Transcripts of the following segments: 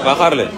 waa xaar leen.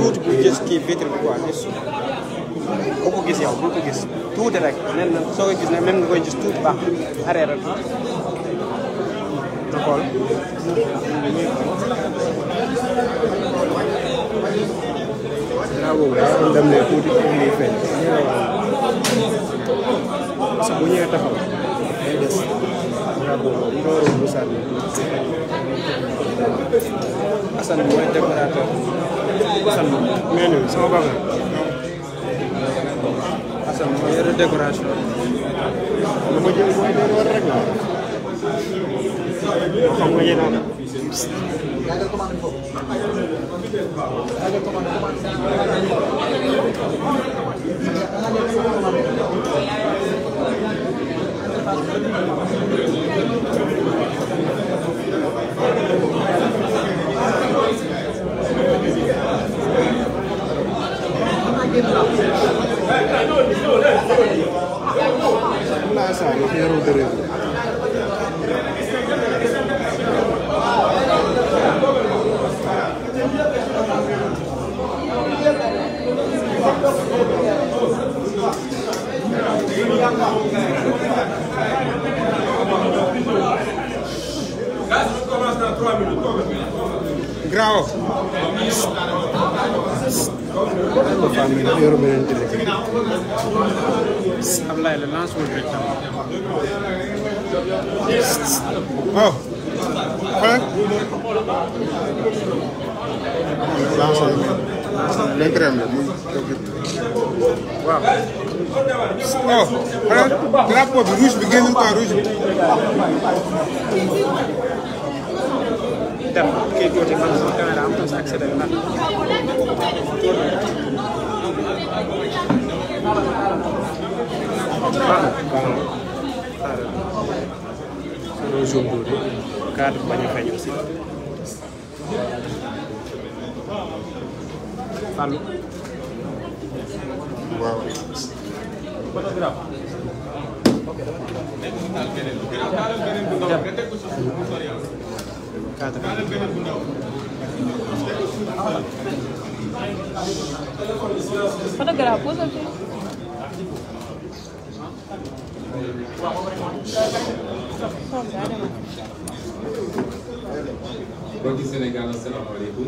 tuuti bu gis kii vitre bi quoi gis boo ko gis yow boo ko gis tuuti rek nen na soo ko gis ne même nga koy gis tuuti baax arrière na xool boobu daa dem ne tuuti indi feeñ parce que bu ñëwee taxaw day des daa boobu ndóoroon bu sànni Assane mooy décorateur Assane mais nii sama baax na Assane mooy yore décoration lu ma jël mooy day war rek la moo xam nga yéen Grau. Ablaye le lance wul rek tam. Oh. Lance l'entraîne le waaw. Oh. Drapeau bi rouge bi génn quoi rouge bi. Dem kay tuuti man sama caméra am na sa accès na. Zoom tuuti cadre bañ a feeñ aussi Fallou waaw Photographe aussi. mbokki Sénégal asalaamaaleykum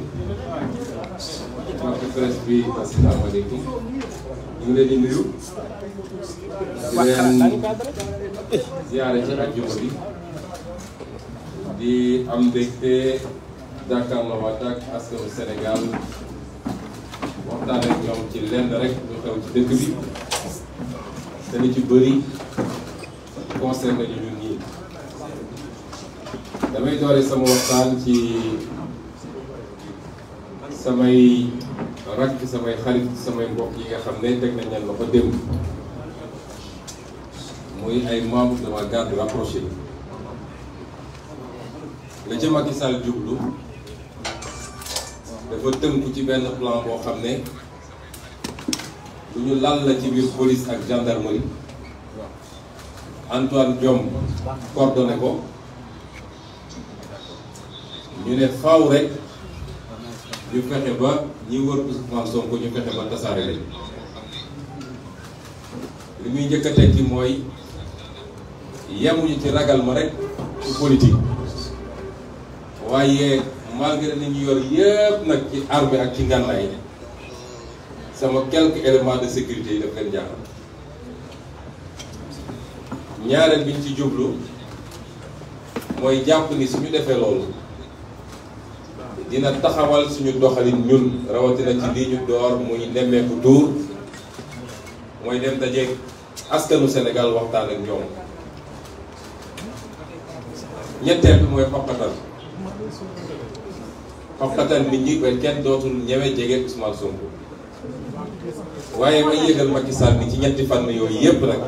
mbokki presse bi asalaamaaleykum ñu ngi leen di nuyu di leen ziare ci àjjuma bi di am mbégte jàkkaarloo waat ak askanu Sénégal waxtaan ak ñoom ci lenn rek lu xew ci dëkk bi te li ci bëri concerné ñu ñun ñii. damay doore sama waxtaan ci samay rakk samay xarit samay mbokk yi nga xam ne teg nañ leen loxo démb muy ay membres de ma garde rapprochée la ca Macky Sall jublu dafa tënku ci benn plan boo xam ne lu ñu lal la ci biir police ak gendarmerie Antoine Diome coordonné ko ñu ne faaw rek ñu fexe ba ñi wër Ousmane Sonko ñu fexe ba tasaare leen li muy njëkk a tekki mooy yemuñu ci ragal ma rek ci politique waaye malgré li ñu yor yëpp nag ci armée ak ci ngànnaay sama quelques éléments de sécurité yi daf leen jaaxal ñaareel bi ñu ci jublu mooy jàpp ni suñu defee loolu dina taxawal suñu doxalin ñun rawatina ci lii ñu door muy nemmeeku tuur mooy dem dajeeg askanu Sénégal waxtaan ak ñoom ñetteel bi mooy xoqatal nit ñi ba kenn dootul ñeme jege Ousmane Sonko waaye may yëgal Macky Sall ni ci ñetti fànn yooyu yépp nag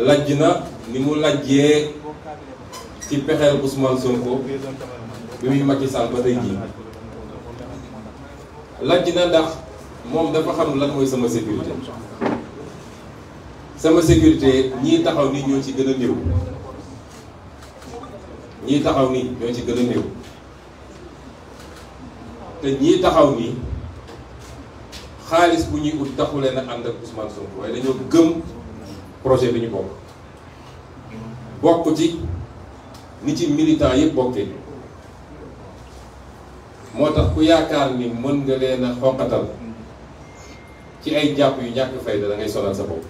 lajj na ni mu lajjee ci pexeel Ousmane Sonko bi muy Macky Sall ba tey jii lajj na ndax moom dafa xam lan mooy sama sécurité ñii taxaw nii ñoo ci gën a néew ñii taxaw nii ñoo ci gën a néew te ñii taxaw nii xaalis bu ñuy ut taxu leen a ànd ak Ousmane Sonko waaye dañoo gëm projet bi ñu bokk ci ni ci militant yëpp bokkee moo tax ku yaakaar ni mën nga leen a xoqatal ci ay jàpp yu ñàkk fayda da ngay sonal sa bopp.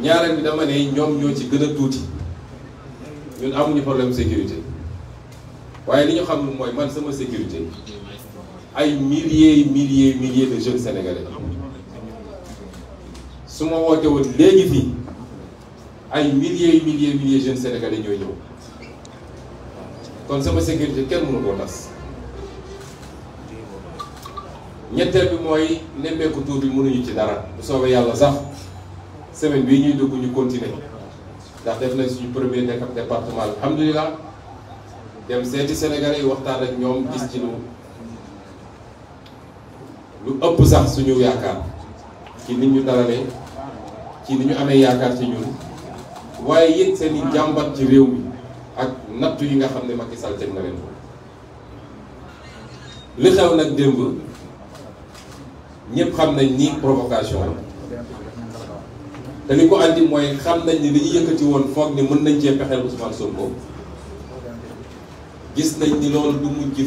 ñaareel bi dama ne ñoom ñoo ci gën a tuuti ñun amuñu problème sécurité waaye li ñu xam mooy man sama sécurité ay milliers de jeunes sénégalais su ma woote woon léegi fii ay milliers jeunes sénégalais ñooy ñëw kon sama sécurité kenn mënu koo tas. ñetteel bi mooy nemmeeku tuur bi mënuñu ci dara bu soobee yàlla sax semaine bii ñuy dugg ñu continuer ndax def nañ suñu premier département alhamdulilah dem seeti sénégalais yi waxtaan ak ñoom gis ci lu ëpp sax suñu yaakaar ci nit ñu dalalee ci ni ñu amee yaakaar ci ñun waaye it seen i jàmbat ci réew mi ak nattu yi nga xam ne Macky Sall teg na leen ko li xew nag démb ñëpp xam nañ ni provocation la te li ko andi mooy xam nañ ni li ñu yëkkati woon foog ni mën nañ cee pexeel Ousmane Sonko gis nañ ni loolu du mujj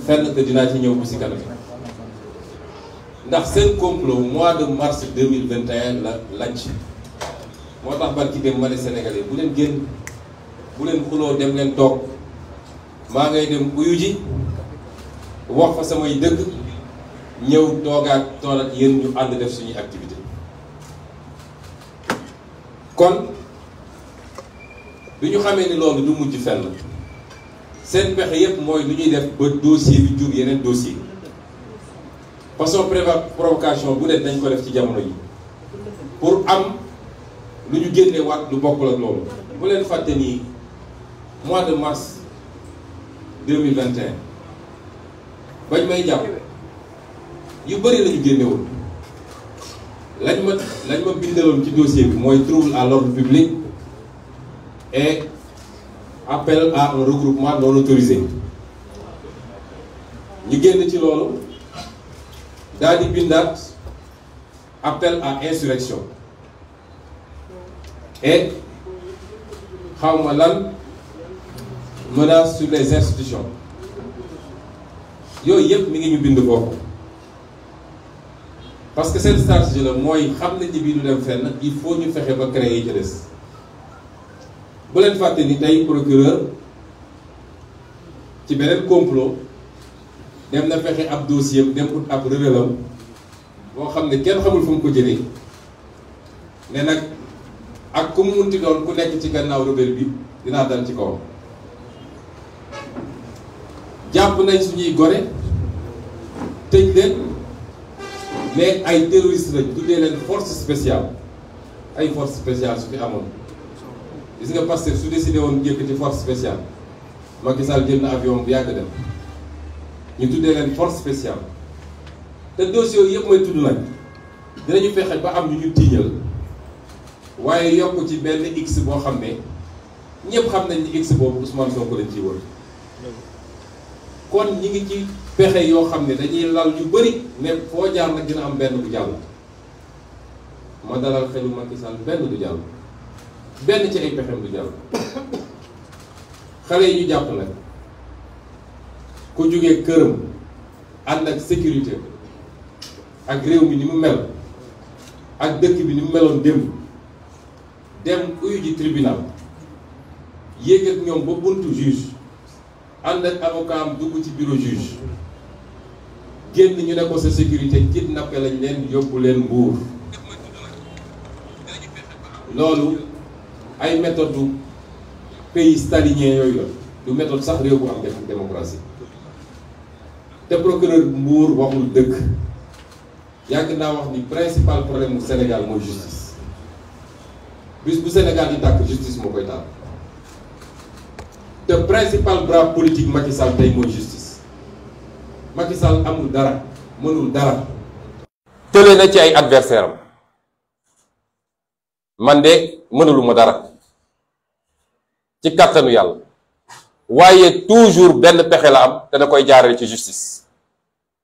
fenn te dinaa ci ñëw bu si kanam ndax seen complot mois de mars 2021 la lajj moo tax barki dem ma ne Sénégalais bu leen génn bu leen xuloo dem leen toog maa ngay dem uyu ji wax fa samay dëgg ñëw toogaat tool ak yéen ñu ànd def suñuy activité kon bi ñu xamee ni loolu du mujj fenn seen pexe yépp mooy lu ñuy def ba dossier bi jur yeneen dossier façon provocation bu ne dañ ko def ci jamono yi pour am lu ñu génne waat lu bokkul ak loolu bu leen fàtte nii mois de mars 2021 bañ may jàpp yu bëri lañu génne woon lañ ma bindaloon ci dossier bi mooy trouble à l'ordre public et appel à un regroupement non autorisé ñu génn ci loolu daal di bindaat appel à insurrection et xawma lan menace sur les institutions yooyu yëpp mi ngi ñu bind foofu parce que cette stratégie la mooy xam nañ ni bii du dem fenn il faut ñu fexe ba créer yi ci des bu leen fàtte ni tey procureur ci beneen complot dem na fexe ab dossier dem ut ab rebellam boo xam ne kenn xamul fu mu ko jëlee ne nag ak ku mu munti doon ku nekk ci gannaaw rebelle bi dinaa dal ci kawam jàpp nañ suñuy gore tëj leen mais ay terroristes lañ tuddee leen force spéciale ay force spéciale su fi amoon gis nga Pastef su décidé woon njëkk ci force spéciale Macky Sall jël na avion bu yàgg dem ñu tuddee leen force spéciale te dossiers yooyu yëpp mooy tudd nag dinañu fexe ba am ñu tiiñal waaye yokk ci benn x boo xam ne ñëpp xam nañ ni x boobu Ousmane Sonko lañ ciy wër kon ñi ngi ci pexe yoo xam ne dañuy lal yu bëri ne foo jaar nag dina am benn bu jàll ma dalal xelu Macky Sall benn du jàll benn ci ay pexem du jàll xale yi ñu jàpp nag ku jógee këram ànd ak sécurité ak réew mi ni mu mel ak dëkk bi ni mu meloon démb dem uyu ji tribunal yéeg ak ñoom ba buntu juge ànd ak avocat am dugg ci bureau juge génn ñu ne ko sa sécurité kidnappé lañ leen yóbbu leen Mbuur loolu ay méthode du pays stalinien yooyu la du méthode sax réew bu am démocratie te procureur Mbuur waxul dëgg yàgg naa wax ni principal problème mu Sénégal mooy justice bis bu Sénégal di tàkk justice moo koy taal te principal bras politique Macky Sall tey mooy justice Macky Sall amul dara mënul dara. tële na ci ay adversaire am man de mënuluma dara ci kàttanu yàlla waaye toujours benn pexe la am te da koy jaarale ci justice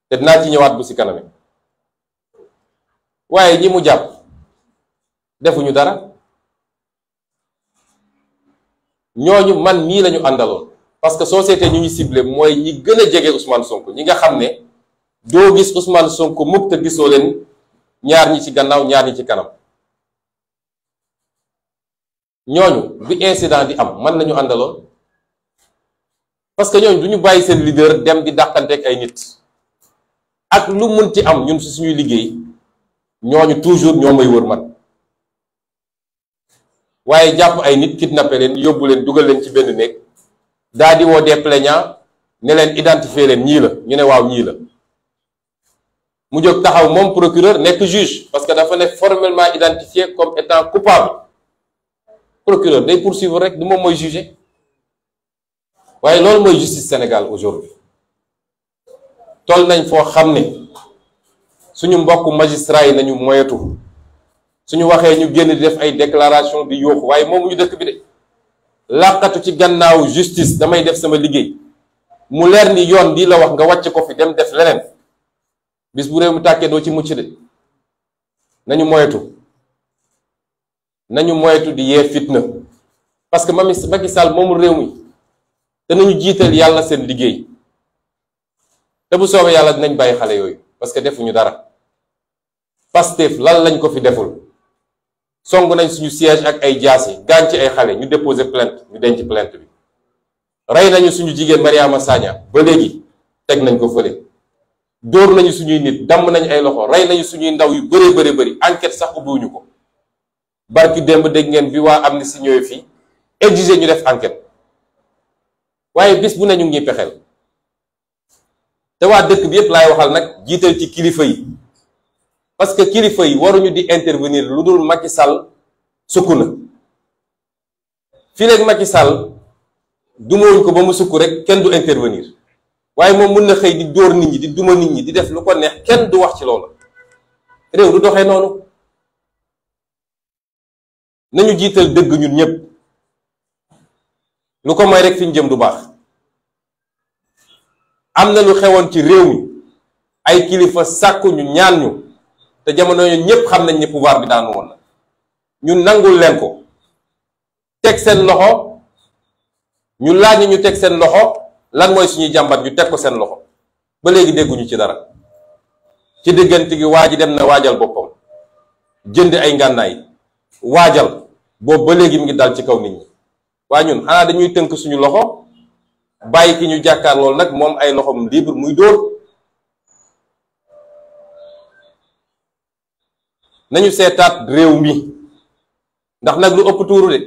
te dinaa ci ñëwaat bu ci kaname waaye ñi mu jàpp defuñu dara ñooñu man mii lañu àndaloon parce que société ñu ñu ciblé mooy ñi gën a jege Ousmane Sonko ñi nga xam ne doo gis Ousmane Sonko mukk te gisoo leen ñaar ñi ci gannaaw ñaar ñi ci kanam ñooñu bi incident di am man lañu àndaloon parce que ñooñu du ñu bàyyi seen leader dem di dàqanteeg ay nit ak lu mun ci am ñun ci suñuy liggéey ñooñu toujours ñoo may wër man waaye jàpp ay nit kidnappé leen yóbbu leen dugal leen ci benn néeg daa di woo des plaignants ne leen identifier leen ñii la ñu ne waaw ñii la mu jóg taxaw moom procureur nekk juge parce que dafa ne formellement identifié comme étant coupable procureur day poursuivre rek du moom mooy juger waaye loolu mooy justice Sénégal aujourd'hui toll nañ foo xam ne suñu mbokku magistrat yi nañu moyetu suñu waxee ñu génn di def ay déclaration di yooxu waaye moomu ñu dëkk bi de làqatu ci gannaaw justice damay def sama liggéey mu leer ni yoon di la wax nga wàcc ko fi dem def leneen bis bu réew mi tàkkee doo ci mucc de nañu moyetu di yee fitna parce que Macky Sall moomul réew mi te nañu jiital yàlla seen liggéey te bu soobee yàlla dinañ bàyyi xale yooyu parce que defuñu dara Pastef lan lañ ko fi deful song nañ suñu siège ak ay jaasi gaañ ci ay xale ñu déposer plainte ñu denc plainte bi rey nañu suñu jigéen Mariama Sagna ba léegi teg nañ ko fële dóor nañu suñuy nit damm nañ ay loxo rey nañu suñuy ndaw yu bëree bëri enquête sax ubbiwuñu ko barki démb dégg ngeen bi waa Amnesty ñëwee fii exiger ñu def enquête waaye bis bu ne ñu ngi pexeel te waa dëkk bi yépp laay waxal nag jiital ci kilifa yi parce que kilifa yi waruñu di intervenir lu dul Macky Sall sukk na fii léegi Macky Sall dumawuñ ko ba mu sukk rek kenn du intervenir waaye moom mën na xëy di dóor nit ñi di duma nit ñi di def lu ko neex kenn du wax ci loolu réew du doxee noonu nañu jiital dëgg ñun ñëpp lu ko mooy rek fi ñu jëm du baax. am na lu xewoon ci réew mi ay kilifa sàkku ñu ñaan ñu te jamono ñu ñëpp xam nañ ne pouvoir bi daanu woon na ñun nangul leen ko teg seen loxo ñu laaj ñu teg seen loxo lan mooy suñuy jàmbat ñu teg ko seen loxo ba léegi dégguñu ci dara. ci diggante gi waa ji dem na waajal boppam jënd ay ngànnaay waajal boobu ba léegi mu ngi dal ci kaw nit ñi waa ñun xanaa dañuy tënk suñu loxo bàyyi ki ñu jàkkaar loolu nag moom ay loxom libre muy dóor. nañu seetaat réew mi ndax nag lu ëpp tuuru de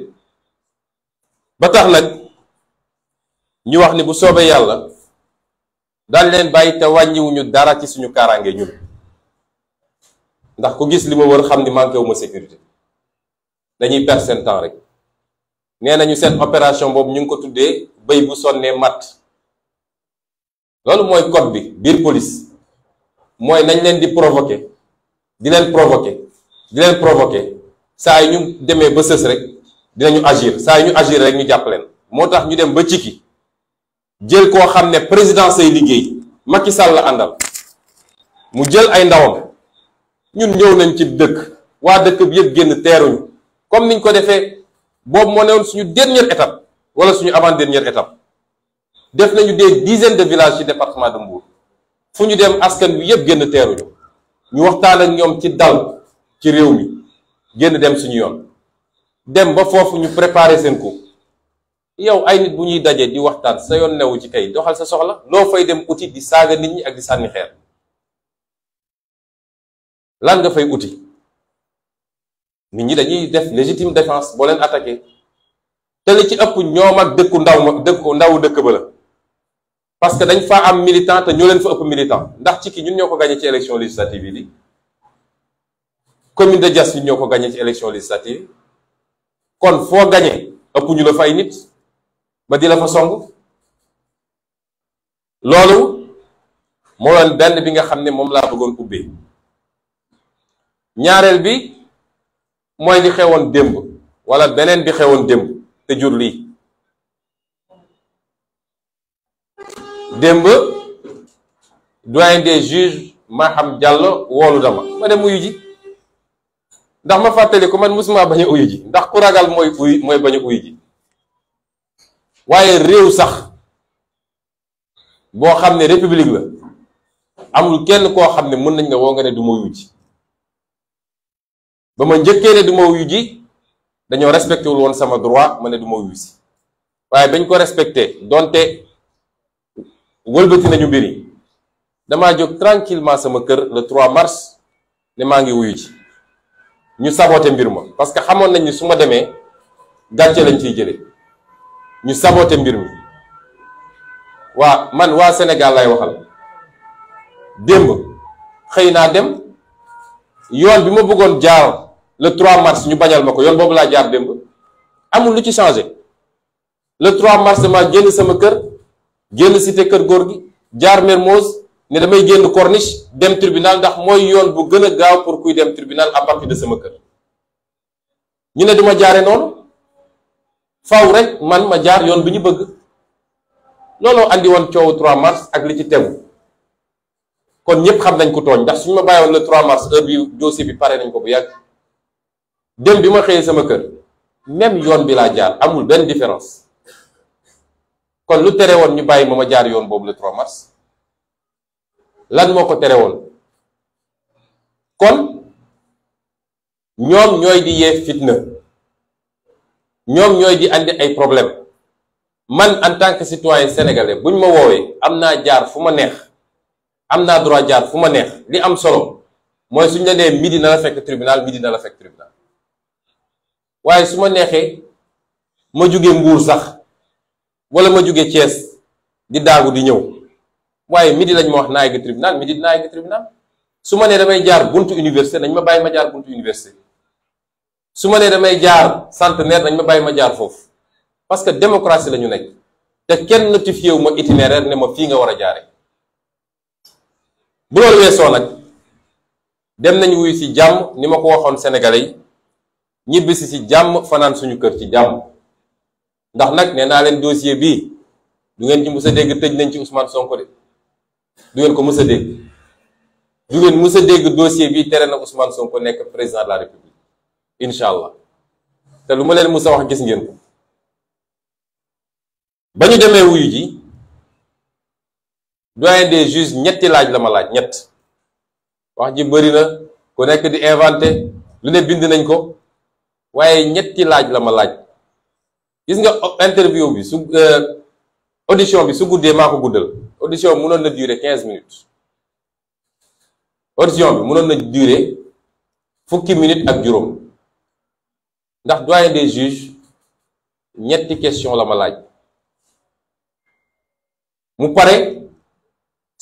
ba tax nag ñu wax ni bu soobee yàlla daal leen bàyyi te wàññiwuñu dara ci suñu kaaraange ñun ndax ku gis li ma wër xam ni manqué wu ma sécurité dañuy perdre seen temps rek. nee nañu seen opération boobu ñu ngi ko tuddee béy bu sonnee matt loolu mooy code bi biir police mooy nañ leen di provoquer di leen provoquer saa yi ñu demee ba sës rek dinañu agir saa yi ñu agir rek ñu jàpp leen. moo tax ñu dem ba ciki jël koo xam ne président say liggéey Macky Sall la àndal mu jël ay ndawam ñun ñëw nañ ci dëkk waa dëkk bi yëpp génn teeruñu comme niñ ko defee boobu moo newoon suñu dernière étape wala suñu avant dernière étape. def nañu des dizaines de villages ci département de Mbour fu ñu dem askan bi yëpp génn teeruñu ñu waxtaan ak ñoom ci dal ci réew mi génn dem suñu yoon dem ba foofu ñu préparer seen coup. yow ay nit bu ñuy dajee di waxtaan sa yoon newu ci kay doxal sa soxla loo fay dem uti di saaga nit ñi ak di sànni xeer lan nga fay uti. nit ñi dañuy def légitime défense boo leen attaqué te li ci ëpp ñoom ak ndawu dëkk ba la parce que dañ fa am militant te ñoo leen fa ëpp militant ndax ci ki ñun ñoo ko gagné ci élection législative yi di commune de Diass ñun ñoo ko gagné ci élection législative kon foo gagné ëpp ñu la fa ay nit ba di la fa song. loolu moo doon benn bi nga xam ne moom laa bëggoon ubbee. ñaareel bi mooy li xewoon démb wala beneen bi xewoon démb te jur lii. démb doyen des juges Maham Diallo woolu dama ma dem uyu ji ndax ma fàttali ko man musuma bañ a uyu ji ndax ku ragal mooy bañ a uyu ji waaye réew sax boo xam ne république la amul kenn koo xam ne mën nañ nga woo nga ne du ma uyu ji. ba ma njëkkee ne du ma wuyu ji dañoo respecté wul woon sama droit ma ne du ma wuyu si waaye bañ ko respecté donte wëlbati nañu mbir yi damaa jóg tranquillement sama kër le 3 mars ne maa ngi wuyu ji ñu saboté mbir ma parce que xamoon nañ ni su ma demee gàcce lañ ciy jële ñu saboté mbir mi. waa Sénégal lay waxal démb xëy naa dem yoon bi ma bëggoon jaar le 3 mars ñu bañal ma ko yoon boobu laa jaar démb amul lu ci changé. le 3 mars dama génn sama kër génn cité kër góor gi jaar Mermoz ne damay génn Corniche dem tribunal ndax mooy yoon bu gën a gaaw pour kuy dem tribunal à partir de sama kër. ñu ne duma jaare noonu faw rek man ma jaar yoon bi ñu bëgg looloo andi woon coowu 3 mars ak li ci tegu. kon ñëpp xam nañ ko tooñ ndax suñu ma bàyyiwoon le 3 mars heure bi dossier bi pare nañ ko bu yàgg. dem bi ma xëyee sama kër même yoon bi laa jaar amul benn différence kon lu tere woon ñu bàyyi ma jaar yoon boobu le 3 mars lan moo ko tere woon. kon ñoom ñooy di yee fitna ñoom ñooy di andi ay problème man en tant que citoyen sénégalais buñ ma woowee am naa jaar fu ma neex am naa droit jaar fu ma neex li am solo mooy suñ la nee midi na la fekk tribunal midi na la fekk tribunal waaye su ma neexee ma jóge Mbuur sax wala ma jóge Thiès di daagu di ñëw waaye midi lañ ma wax naa yegg tribunal midi dinaa yegg tribunal. su ma nee damay jaar buntu université nañ ma bàyyi ma jaar buntu université su ma nee damay jaar centenaire nañ ma bàyyi ma jaar foofu parce que démocratie la ñu nekk te kenn notifié wu ma itinéraire ne ma fii nga war a jaare bu loolu weesoo nag dem nañu wuyu ci jàmm ni ma ko waxoon sénégalais yi ñibbisi ci jàmm fanaan suñu kër ci jàmm. ndax nag nee naa leen dossier bii du ngeen ci mës a dégg tëj nañ ci Ousmane Sonko de du ngeen ko mës a dégg du ngeen mës a dégg dossier bii tere na Ousmane Sonko nekk président de la République incha allah te lu ma leen mës a wax gis ngeen ko. ba ñu demee wuyu ji doyen des juges ñetti laaj la ma laaj ñett wax ji bëri na ku nekk di inventé lu ne bind nañ ko waaye ñetti laaj la ma laaj. gis nga interview bi su audition bi su guddee maa ko guddal audition bi mënoon na durer 15 minutes audition bi mënoon na durer fukki minutes ak juróom ndax doyen des juges ñetti question la ma laaj mu pare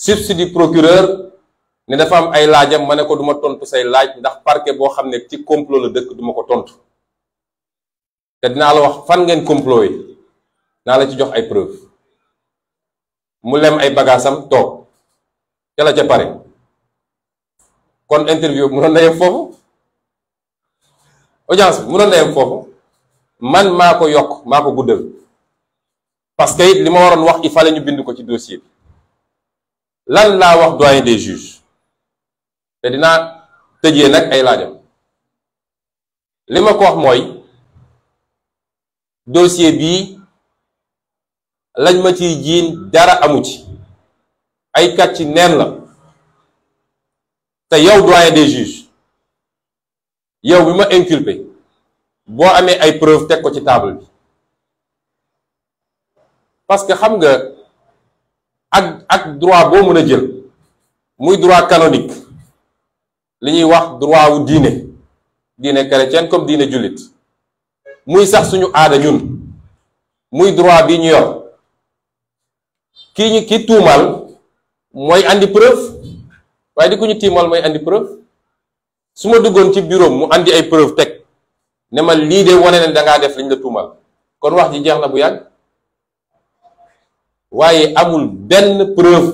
substitut procureur ne dafa am ay laajam ma ne ko duma tontu say laaj ndax parquet boo xam ne ci complot la dëkk duma ko tontu te dinaa la wax fan ngeen complot yi naa la ci jox ay preuve mu lem ay bagaasam toog ca la ca pare kon interview bi mënoon na yem foofu audience bi mënoon na yem foofu man maa ko yokk maa ko guddal parce que it li ma waroon wax il fallait ñu bind ko ci dossier bi lan laa wax doyen des juges te dinaa tëjee nag ay laajam li ma ko wax mooy dossier bii lañ ma ciy jiin dara amu ci ay kat ci neen la te yow doyen des juges yow bi ma inculpé boo amee ay preuve teg ko ci table bi parce que xam nga ak droit boo mën a jël muy droit canonique li ñuy wax droit wu diine chrétienne comme diine jullit muy sax suñu aada ñun muy droit bi ñu yor ki tuumal mooy andi preuve waaye di ku ñu tiimal mooy andi preuve su ma duggoon ci bureau mu andi ay preuve teg ne ma lii de wane ne dangaa def liñ la tuumal kon wax ji jeex na bu yàgg waaye amul benn preuve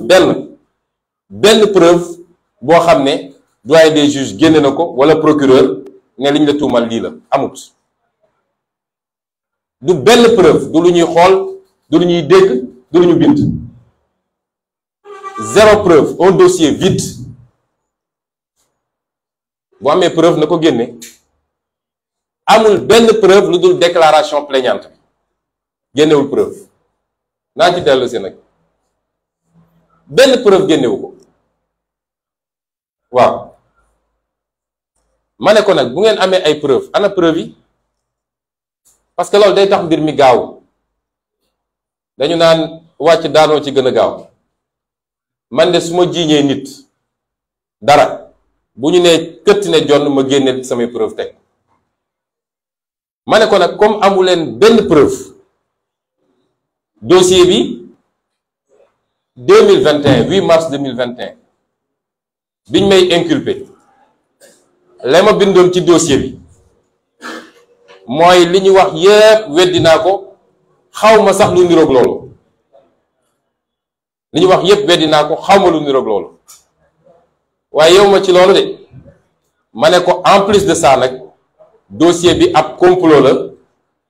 boo xam ne doyen des juges génne na ko wala procureur ne liñ la tuumal lii la amut du benn preuve du lu ñuy xool du lu ñuy dégg du lu ñu bind zéro preuve un dossier vide bu amee preuve na ko génne amul benn preuve lu dul déclaration plaignante bi génnewul preuve naa ci dellu si nag benn preuve génnewu ko waaw ma ne ko nag bu ngeen amee ay preuve ana preuve yi parce que loolu day tax mbir mi gaaw dañu naan wàcc daanoo ci gën a gaaw man de su ma jiiñee nit dara bu ñu nee këtt ne jonn ma génne samay preuve teg ma ne ko nag comme amuleen benn preuve dossier bi 8 mars 2021 biñ may inculpé la ma bindoon ci dossier bi mooy li ñu wax yépp weddi naa ko xaw ma sax lu niroog loolu li ñu wax yépp weddi naa ko xaw ma lu niroog loolu waaye yow ma ci loolu de ma ne ko en plus de ça nag dossier bi ab complot la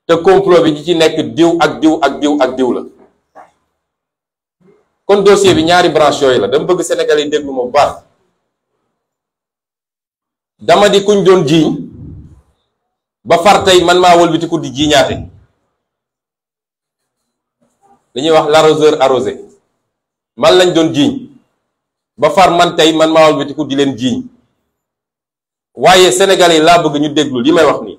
te complot bi ñi ci nekk diw ak diw ak diw ak diw la kon dossier bi ñaari branche yooyu la dama bëgg Sénégal yi déglu ma bu baax dama di kuñ doon jiiñ ba far tey man maa wëlbatiku di jiiñaate li ñuy wax l'arroseur arrosé man lañ doon jiiñ ba far man tey man maa wëlbatiku di leen jiiñ waaye Sénégal yi laa bëgg ñu déglu li may wax nii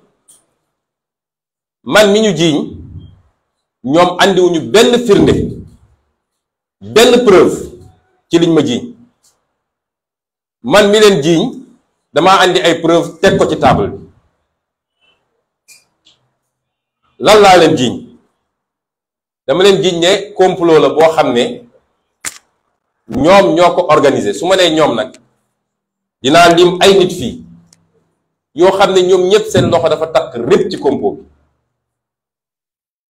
man mi ñu jiiñ ñoom andiwuñu benn firnde benn preuve ci liñ ma jiiñ man mi leen jiiñ damaa andi ay preuve teg ko ci table bi lan laa leen jiiñ dama leen jiiñ ne complot la boo xam ne ñoom ñoo ko organisé su ma nee ñoom nag dinaa lim ay nit fii yoo xam ne ñoom ñëpp seen loxo dafa takk répp ci complot bi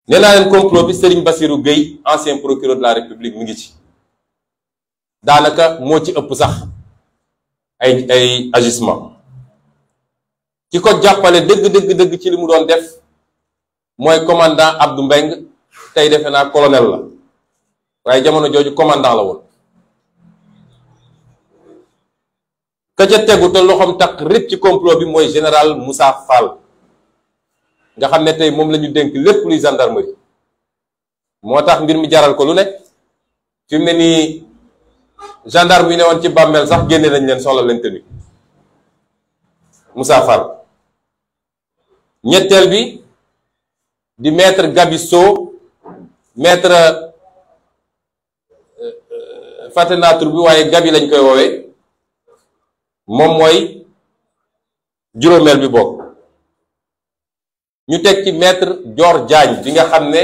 nee naa leen complot bi Serigne Bassirou Gueye ancien procureur de la République mi ngi ci daanaka moo ci ëpp sax ay agissement ki ko jàppale dëgg ci li mu doon def mooy commandant Abdou Mbeng tey defe naa colonel la waaye jamono jooju commandant la woon. ka ca tegu te loxoom takk rëcc ci complot bi mooy général Moussa Fall nga xam ne tey moom la ñu dénk lépp luy gendarmerie moo tax mbir mi jaral ko lu nekk fi mu ne nii gendarme yi ne woon ci bàmmeel sax génne nañ leen soxla leen tenue Moussa Fall. ñetteel bi di maître Gabisso maître fàtte naa tur bi waaye Gabi lañ koy woowee moom mooy juróomeel bi bokk. ñu teg ci maître Dior Diagne bi nga xam ne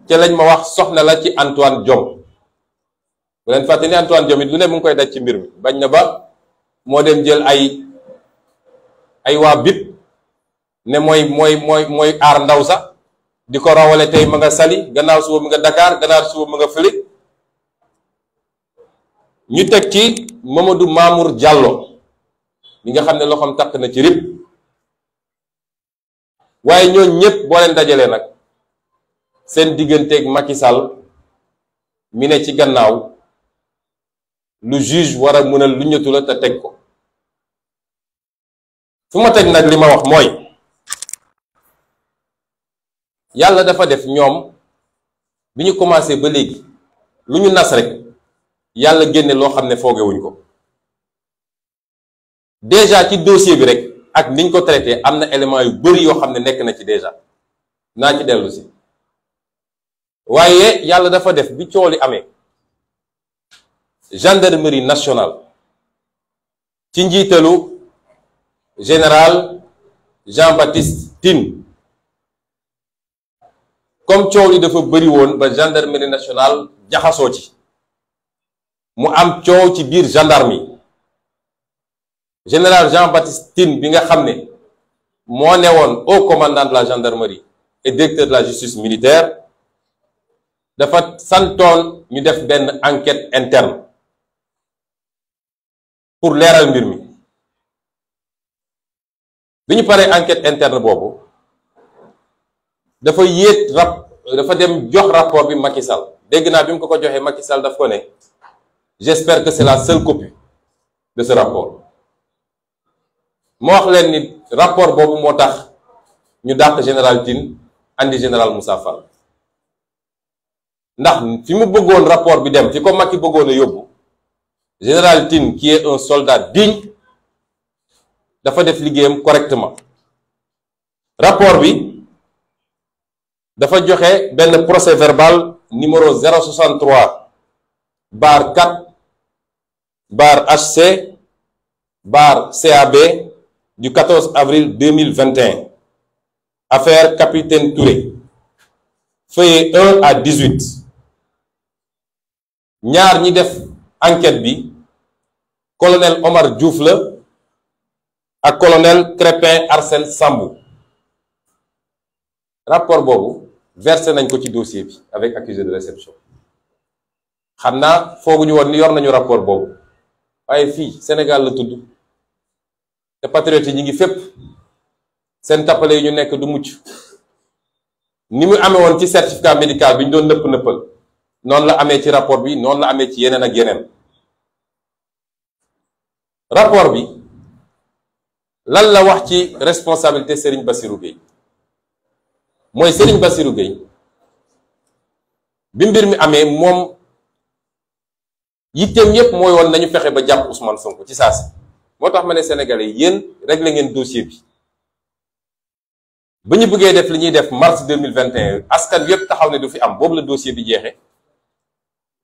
ca lañ ma wax soxna la ci Antoine Diome bu leen fàtte ni Antoine Diome it lu ne mu ngi koy daj ci mbir mi bañ na ba moo dem jël ay waa BIP ne mooy aar ndaw sax di ko rawale tey ma nga Saly gannaaw suba mu nga Dakar gannaaw suba mu nga fële. ñu teg ci Mamadou Mamour Diallo bi nga xam ne loxoom takk na ci rib waaye ñooñu ñëpp boo leen dajalee nag seen digganteeg Macky Sall mi ne ci gannaaw lu juge war a mën a lu ñëtu la te teg ko fu ma teg nag li ma wax mooy yàlla dafa def ñoom bi ñu commencé ba léegi lu ñu nas rek yàlla génne loo xam ne foogewuñ ko déjà ci dossier bi rek ak niñ ko traité am na élément yu bari yoo xam ne nekk na ci déjà naa ci dellu si waaye yàlla dafa def bi coow li amee gendarmerie nationale ci njiitalu général Jean-Baptiste Tine comme coow li dafa bari woon ba gendarmerie nationale jaxasoo ci mu am coow ci biir gendarmerie général Jean-Baptiste Tine bi nga xam ne moo newoon haut commandant de la gendarmerie et directeur de la justice militaire dafa santoon ñu def benn enquête interne pour leeral mbir mi bi ñu paree enquête interne boobu dafa dem jox rapport bi Macky Sall dégg naa bi mu ko joxee Macky Sall daf ko ne j'espère que c'est la seule copie de ce rapport. moo wax leen ni rapport boobu moo tax ñu dàq général Tine andi général Moussa Fall ndax fi mu bëggoon rapport bi dem fi ko Macky bëggoon a yóbbu général Tine qui est un soldat digne dafa def liggéeyam correctement rapport bi dafa joxe benn procès verbal numéro 063 bar 4 bar HC bar CAB du 14 avril 2021 affaire capitaine Touré feuillet 1 à 18 ñaar ñi def enquête bi colonel Omar Diouf la ak colonel Crépin Arsène Sambou rapport boobu versé nañ ko ci dossier bi avec accusé de réception xam naa fooguñu woon ni yor nañu rapport boobu waaye fii Sénégal la tudd te patriotes yi ñi ngi fépp seen tappale yi ñu nekk du mucc ni mu amee woon ci certificat médical bi ñu doon nëppal noonu la amee ci rapport bi noonu la amee ci yeneen ak yeneen rapport bi lan la wax ci responsabilité Serigne Bassirou Gueye mooy Serigne Bassirou Gueye bi mbir mi amee moom yitteem yépp mooy woon nañu fexe ba jàpp Ousmane Sonko ci saasi moo tax ma ne Sénégalais yéen réglé ngeen dossier bi ba ñu bëggee def li ñuy def mars 2021 askan yépp taxaw ne du fi am boobu la dossier bi jeexee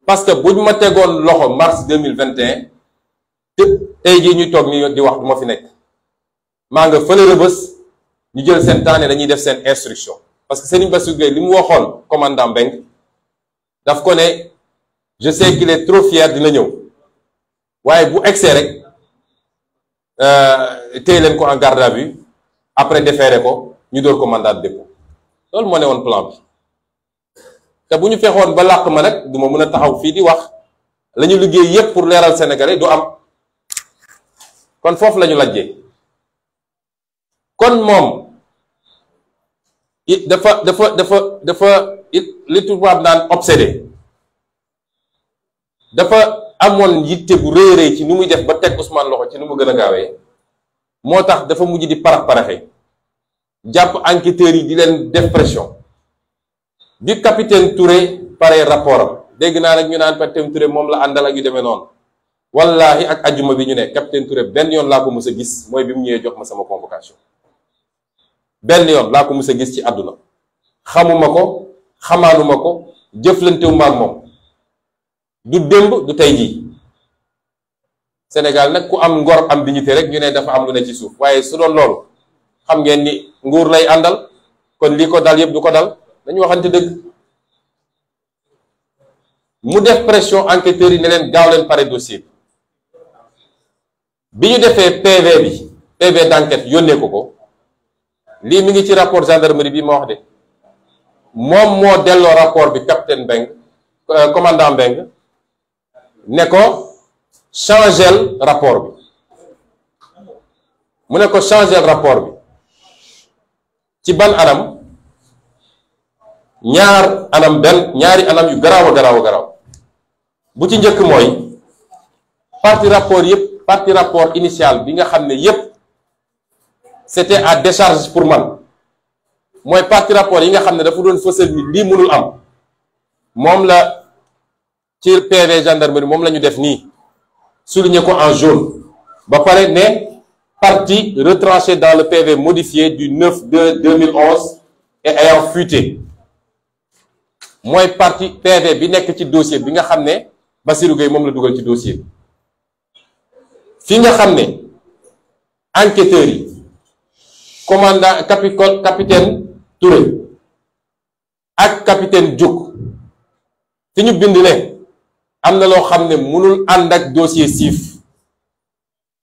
parce que bu ñu ma tegoon loxo mars 2021 te tey jii ñuy toog ni di wax du ma fi nekk maa nga fële Rebeuss ñu jël seen temps ne dañuy def seen instruction parce que Serigne Bassirou Gueye li mu waxoon commandant Mbeng daf ko ne je sais qu'il est trop fier dina ñëw waaye bu egsee rek téye leen ko en garde à vue après déféré ko ñu door ko mandat de dépôt loolu moo ne woon plan bi te bu ñu fexoon ba làq ma nag du ma mën a taxaw fii di wax la ñu liggéey yépp pour leeral Sénégalais du am kon foofu la ñu lajjee kon moom dafa li tubaab naan obsédé, dafa amoon yitte bu réeree ci nu muy def ba teg Ousmane loxo ci nu mu gën a gaawee, moo tax dafa mujj di parax-paraxe jàpp enquêteurs yi di leen def pression. bi capitaine Touré pare rapport am dégg naa nag ñu naan capitaine Touré moom la àndal ak yu demee noonu, wallahi ak ajjuma bi ñu ne capitaine Touré benn yoon laa ko mës a gis, mooy bi mu ñëwee jox ma sama convocation. benn yoon laa ko mës a gis ci àdduna, xamuma ko xamaanuma ko jëflantewuma ak moom, du démb du tey jii. Sénégal nag ku am ngor am dignité rek ñu ne dafa am lu ne ci suuf, waaye su doon loolu xam ngeen ni nguur lay àndal, kon lii ko dal yëpp du ko dal. dañu waxante dëgg. mu def pression enquêteurs yi ne leen gaaw leen pare dossier bi ñu defee PV d'enquête yónnee ko lii mi ngi ci rapport gendarmerie bi ma wax de, moom moo delloo rapport bi capitaine Mbengue commandant Mbengue ne ko changel rapport bi. mu ne ko changel rapport bi ci ban anam? ñaari anam yu garaaw a garaaw. bu ci njëkk mooy partie rapport initial bi nga xam ne yépp c'était à décharge pour man, mooy partie rapport yi nga xam ne dafa doon fësal ni lii mënul am, moom la ci PV gendarmerie moom la ñu def nii souligné ko en jaune, ba pare ne partie retranchée dans le PV modifié du 9/2/2011 et ayant fuité. mooy partie PV bi nekk ci dossier bi nga xam ne Bassirou Gueye moom la dugal ci dossier bi. fi nga xam ne enquêteurs yi commandant capitaine Touré ak capitaine Diouk fi ñu bind ne am na loo xam ne mënul ànd ak dossier siif,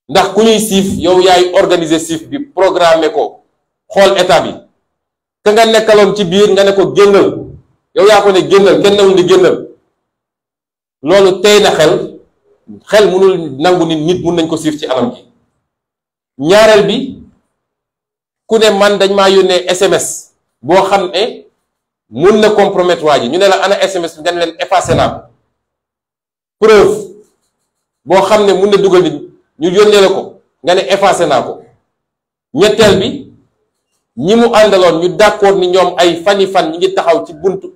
ndax ku ñuy siif yow yaay organiser siif bi programmer ko, xool état bi ka nga nekkaloon ci biir nga ne ko génnal, yow yaa ko ne génnal, kenn newul di génnal. loolu tey na xel mënul nangu nit mun nañ ko siif ci anam gi. ñaareel bi ku ne man dañ maa yónnee SMS boo xam ne mun na compromettre waa ji, ñu ne la ana SMS bi nga ne leen effacé naa ko. preuve boo xam ne mun na dugal nit ñu yónnee la ko nga ne effacé naa ko. ñetteel bi ñi mu àndaloon ñu d'accord ni ñoom ay fani fan ñi ngi taxaw ci buntu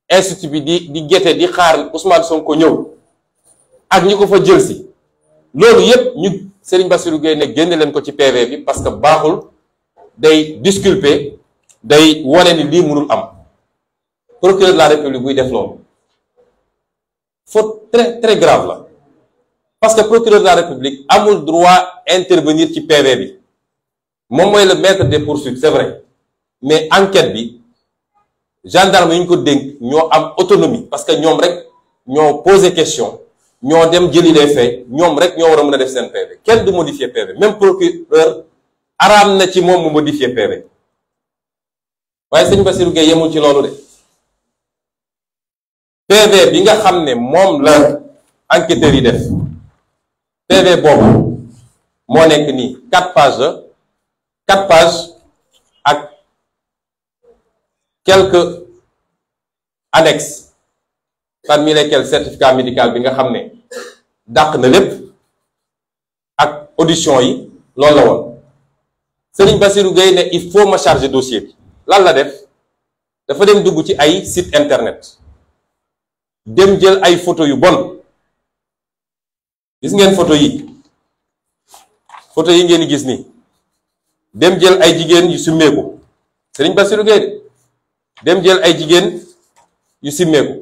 institut bi di gete di xaar Ousmane Sonko ñëw ak ñi ko fa jël si. loolu yépp ñu Serigne Bassirou Gueye ne génne leen ko ci PV bi parce que baaxul, day disculper, day wone ni lii mënul am. procureur de la République buy def loolu faute très très grave la, parce que procureur de la République amul droit intervenir ci PV bi. moom mooy le maître des poursuites, c'est vrai, mais enquête bi gendarme yi ñu ko dénk ñoo am autonomie, parce que ñoom rek ñoo posé question, ñoo dem jëli les faits, ñoom rek ñoo war a mën a def seen PV. kenn du modifier PV, même procureur araam na ci moom mu modifier PV. waaye sëñ Bassirou Gueye yemul ci loolu de. PV bi nga xam ne moom la enquêteurs yi def, PV boobu moo nekk nii 4 pages ak quelques annexes, parmi lesquels certificat médical bi nga xam ne dàq na lépp ak audition yi. loolu la woon. Serigne Bassirou Gueye ne il faut ma charger dossier bi. lan la def? dafa dem dugg ci ay site internet, dem jël ay photo yu bon. gis ngeen photo yi ngeen di gis nii. dem jël ay jigéen yu simmeeku, Serigne Bassirou Gueye dem jël ay jigéen yu simmeeku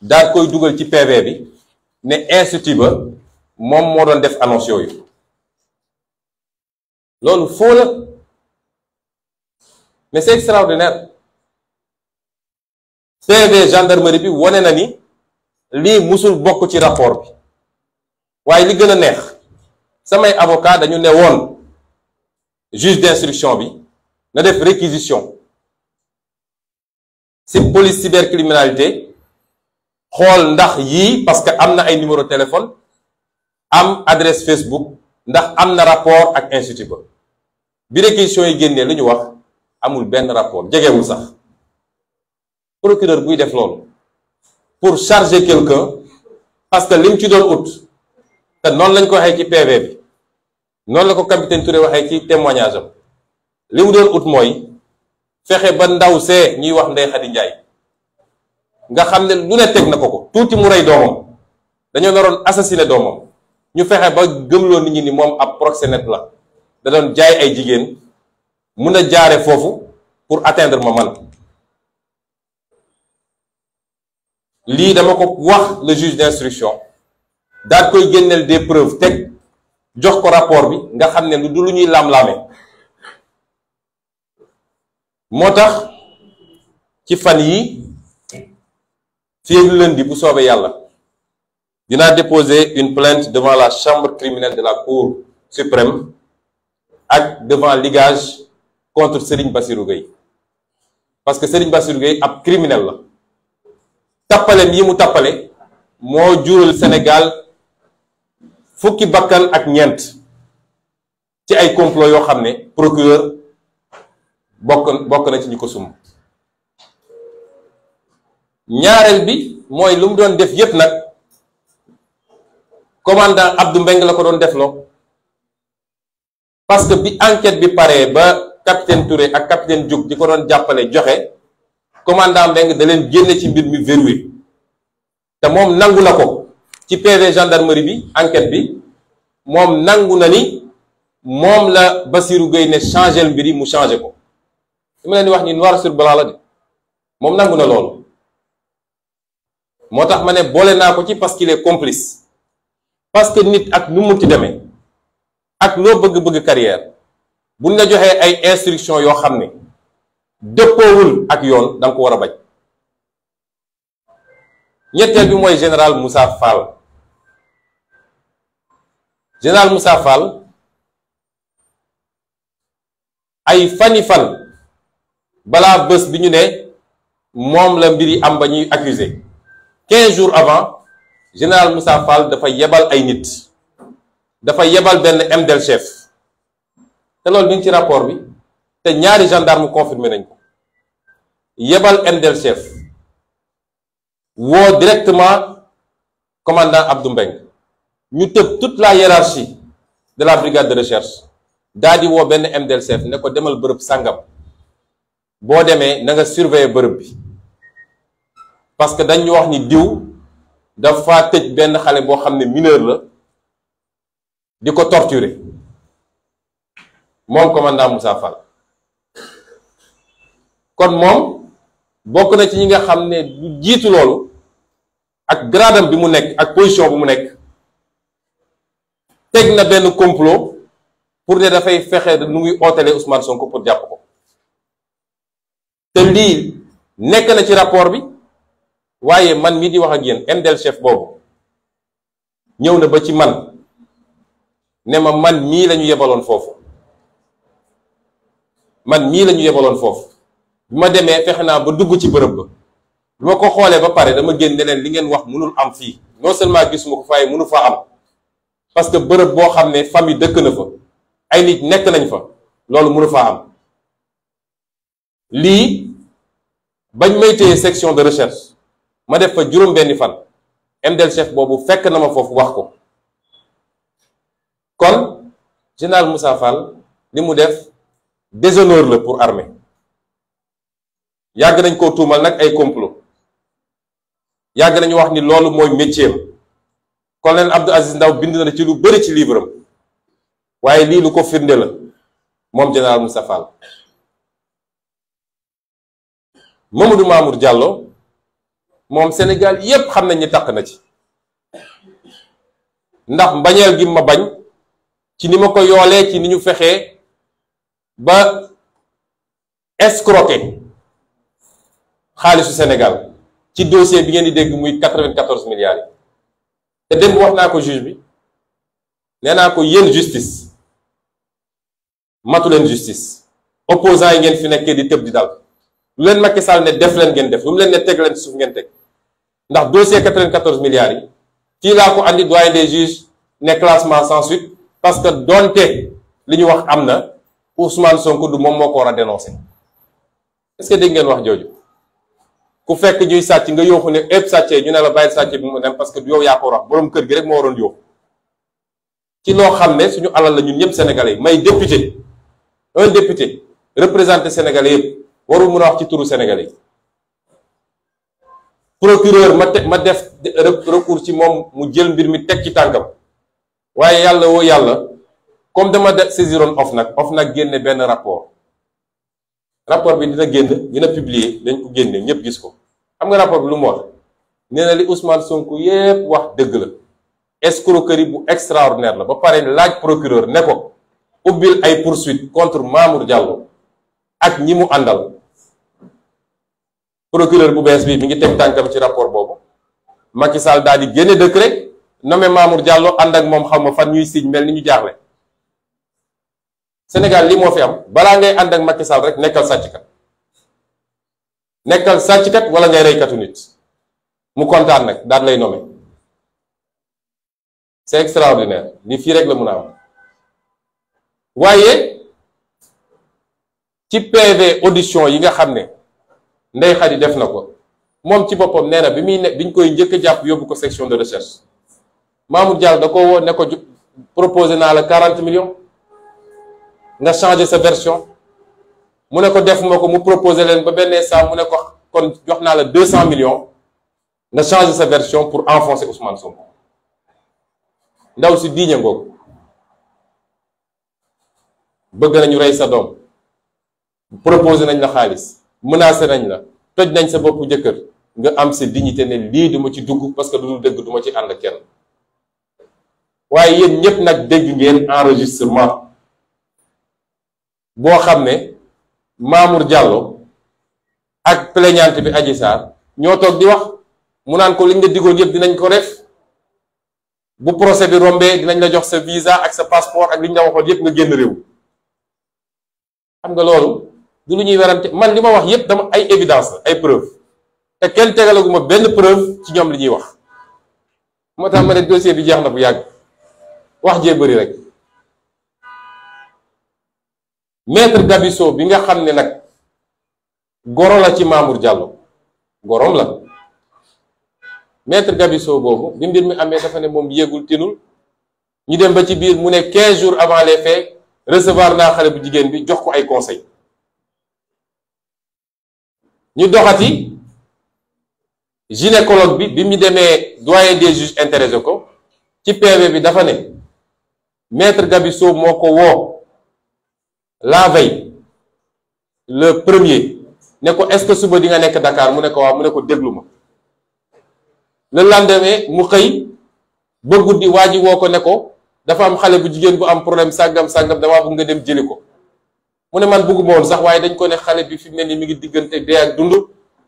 daal koy dugal ci PV bi ne institut ba moom moo doon def annonce yooyu. loolu faux la, mais c'est extraordinaire. PV gendarmerie bi wone na ni lii musul bokk ci rapport bi. waaye li gën a neex, samay avocat dañu ne woon juge d'instruction bi na def réquisition ci police cybercriminalité, xool ndax yii, parce que am na ay numéro téléphone, am adresse Facebook, ndax am na rapport ak institut ba. bi réquisition yi génnee lu ñu wax amul benn rapport jegewul sax. Procureur buy def loolu pour charger quelqu'un parce que lim ci doon ut te noonu lañ ko waxee ci PV bi noonu la ko capitaine Touré waxee ci témoignage am li mu doon ut mooy fexe ba ndaw see ñuy wax Ndeye Khady Ndiaye nga xam ne lu ne teg na ko tuuti mu rey doomam dañoo naroon assassiner doomam ñu fexe ba gëmloo nit ñi ni moom ab proxénète la da doon jaay ay jigéen mun a jaare foofu pour atteindre ma man. lii dama ko wax le juge d'instruction daal koy génneel des preuves teg jox ko rapport bi nga xam ne du lu ñuy laam-laame moo tax ci fan yi fii lundi bu soobee yàlla dinaa déposer une plainte devant la chambre criminelle de la Cour suprême ak devant ligage contre Serigne Bassirou Gueye parce que Serigne Bassirou Gueye ab criminel la tappaleem yi mu tappale moo jural Sénégal fukki bakkan ak ñeent ci ay complot yoo xam ne procureur bokk na ci ñu ko sumb ñaareel bi mooy lu mu doon def yépp nag commandant Abdou Mbengue la ko doon defloo parce que bi enquête bi paree ba capitaine Touré ak capitaine Diouk di ko doon jàppale joxe commandant Mbengue da leen génne ci mbir mi verrouillé te moom nangu na ko ci PV gendarmerie bi enquête bi moom nangu na ni moom la Bassirou Gueye ne changé mbir yi mu changé ko li ma leen di wax ni noir sur blanc la de moom nangu na loolu moo tax ma ne boole naa ko ci parce qu'il est complice parce que nit ak nu mu ci demee ak loo bëgg-bëgg carrière buñ la joxee ay instructions yoo xam ne dëppoowul ak yoon da nga ko war a bañ ñetteel bi mooy général Moussa Fall général Moussa Fall ay fani fan balaa bés bi ñu ne moom la mbir yi am ba ñuy accusé 15 jours avant général Moussa Fall dafa yebal ay nit dafa yebal benn MDL chef te loolu mi ngi ci rapport bi te ñaari gendarme confirmé nañ ko yebal MDL chef woo directement commandant Abdou Mbengue ñu tëb toute la hiérarchie de la brigade de recherche daal di woo benn MDL chef ne ko demal bërëb sàngam boo demee na nga surveiller bërëb bi parce que dañu wax ni diw dafa tëj benn xale boo xam ne mineur la di ko torturer moom commandant Moussa Fall kon moom bokk na ci ñi nga xam ne du jiitu loolu ak gradam bi mu nekk ak position bi mu nekk teg na benn complot pour ne dafay fexe nu muy ootelee Ousmane Sonko pour jàpp ko te lii nekk na ci rapport bi waaye man mii di wax ak yéen MDL chef boobu ñëw na ba ci man ne ma man mii la ñu yebaloon foofu bi ma demee fexe naa ba dugg ci bërëb ba bi ma ko xoolee ba pare dama génn ne leen li ngeen wax mënul am fii non seulement gisuma ko faaye mënu fa am parce que bërëb boo xam ne famille dëkk na fa ay nit nekk nañ fa loolu mënu fa am lii bañ may téye section de recherche ma def fa juróom benni fan MDL chef boobu fekk na ma foofu wax ko kon général Moussa Fall li mu def déshonneur la pour armée yàgg nañ koo tuumal nag ay complot yàgg nañu wax ni loolu mooy métier am colonel Abdou Aziz Ndaw bind na ci lu bëri ci livre am waaye lii lu ko firnde la moom général Moussa Fall Mamadou Mamour Diallo moom Sénégal yépp xam nañ ni takk na ci ndax mbañeel gi ma bañ ci ni ma ko yoolee ci ni ñu fexee ba escroquer xaalisu Sénégal ci dossier bi ngeen di dégg muy 94 milliards yi te démb wax naa ko juge bi nee naa ko yéen justice matu leen justice opposants yi ngeen fi nekkee di tëb di dal lu leen Macky Sall ne def leen ngeen def lu mu leen ne teg leen suuf ngeen teg ndax dossier 94 milliards yi fii laa ko andi doyen des juges ne classement sans suite parce que donte li ñu wax am na Ousmane Sonko du moom moo ko war a dénoncer est-ce que dégg ngeen wax jooju? ku fekk ñuy sàcc nga yooxu ne ëpp sàccee ñu ne la bàyyi sàcc bi mu dem parce que yow yaa ko wax boroom kër gi rek moo waroon yooxu ci loo xam ne suñu alal la ñun ñëpp sénégalais yi. may député un député représenté sénégalais yëpp warul mën a wax ci turu sénégalais yi. procureur ma def recours ci moom mu jël mbir mi teg ci tànkam waaye yàlla woo yàlla comme dama saisiroon OFNAC génne benn rapport bi dina publier dañ ko génne ñëpp gis ko. xam nga rapport bi lu mu wax nee na li Ousmane Sonko yépp wax dëgg la escroquerie bu extraordinaire la ba pare laaj procureur ne ko ubbil ay poursuite contre Mamour Diallo ak ñi mu àndal. procureur bu bees bi mi ngi teg tànkam ci rapport boobu Macky Sall daal di génne décret nommé Mamour Diallo ànd ak moom xam ma fan ñuy signe mel ni ñu jaaxle. Sénégal li moo fi am balaa ngay ànd ak Macky Sall rek nekkal sàcckat wala ngay reykatu nit mu kontaan nag daal lay nommé. c'est extraordinaire li fii rek la mun a am waaye ci PV audition yi nga xam ne Ndeye Khady def na ko moom ci boppam nee na biñ koy njëkk a jàpp yóbbu ko section de recherche Mamour Diallo da ko woo ne ko proposé naa la 40 millions nga changé sa version mu ne ko def moo ko mu proposé leen ba benn instant mu ne ko kon jox naa la 200 millions nga changé sa version pour enfoncer Ousmane Sonko. ndaw si diiñe ngoog bëgg nañu rey sa doom proposé nañ la xaalis menacé nañ la toj nañ sa boppu jëkkër nga am sa dignité ne lii duma ci dugg parce que du dul dëgg duma ci ànd kenn. waaye yéen ñépp nag dégg ngeen enregistrement boo xam ne Mamour Diallo ak plaignante bi Adji Sarr ñoo toog di wax mu naan ko liñ la digoon yépp dinañ ko def bu procès bi rombee dinañ la jox sa visa ak sa passeport ak liñ la waxoon yépp nga génn réew. xam nga loolu du lu ñuy werante man li ma wax yépp dama ay évidence la ay preuve te kenn tegalaguma benn preuve ci ñoom li ñuy wax moo tax ma ne dossier bi jeex na bu yàgg wax jee bëri rek. maître Gabisso bi nga xam ne nag goro la ci Mamour Diallo gorom la maître Gabisso boobu bi mbir mi amee dafa ne moom yéegul tinul ñu dem ba ci biir mu ne 15 jours avant les faits recevoir naa xale bu jigéen bi jox ko ay conseil ñu doxati gynécologue bi mu demee doyen des juges intéressé ko ci PV bi dafa ne maître Gabisso moo ko woo la veille le premier ne ko est-ce que suba di nga nekk Dakar mu ne ko waaw mu ne ko déglu ma le lendemain mu xëy ba guddi waa ji woo ko ne ko dafa am xale bu jigéen bu am problème sàngam damaa bëgg nga dem jëli ko mu ne man bëgguma woon sax waaye dañ ko ne xale bi fi mu ne nii mi ngi diggante dee ak dund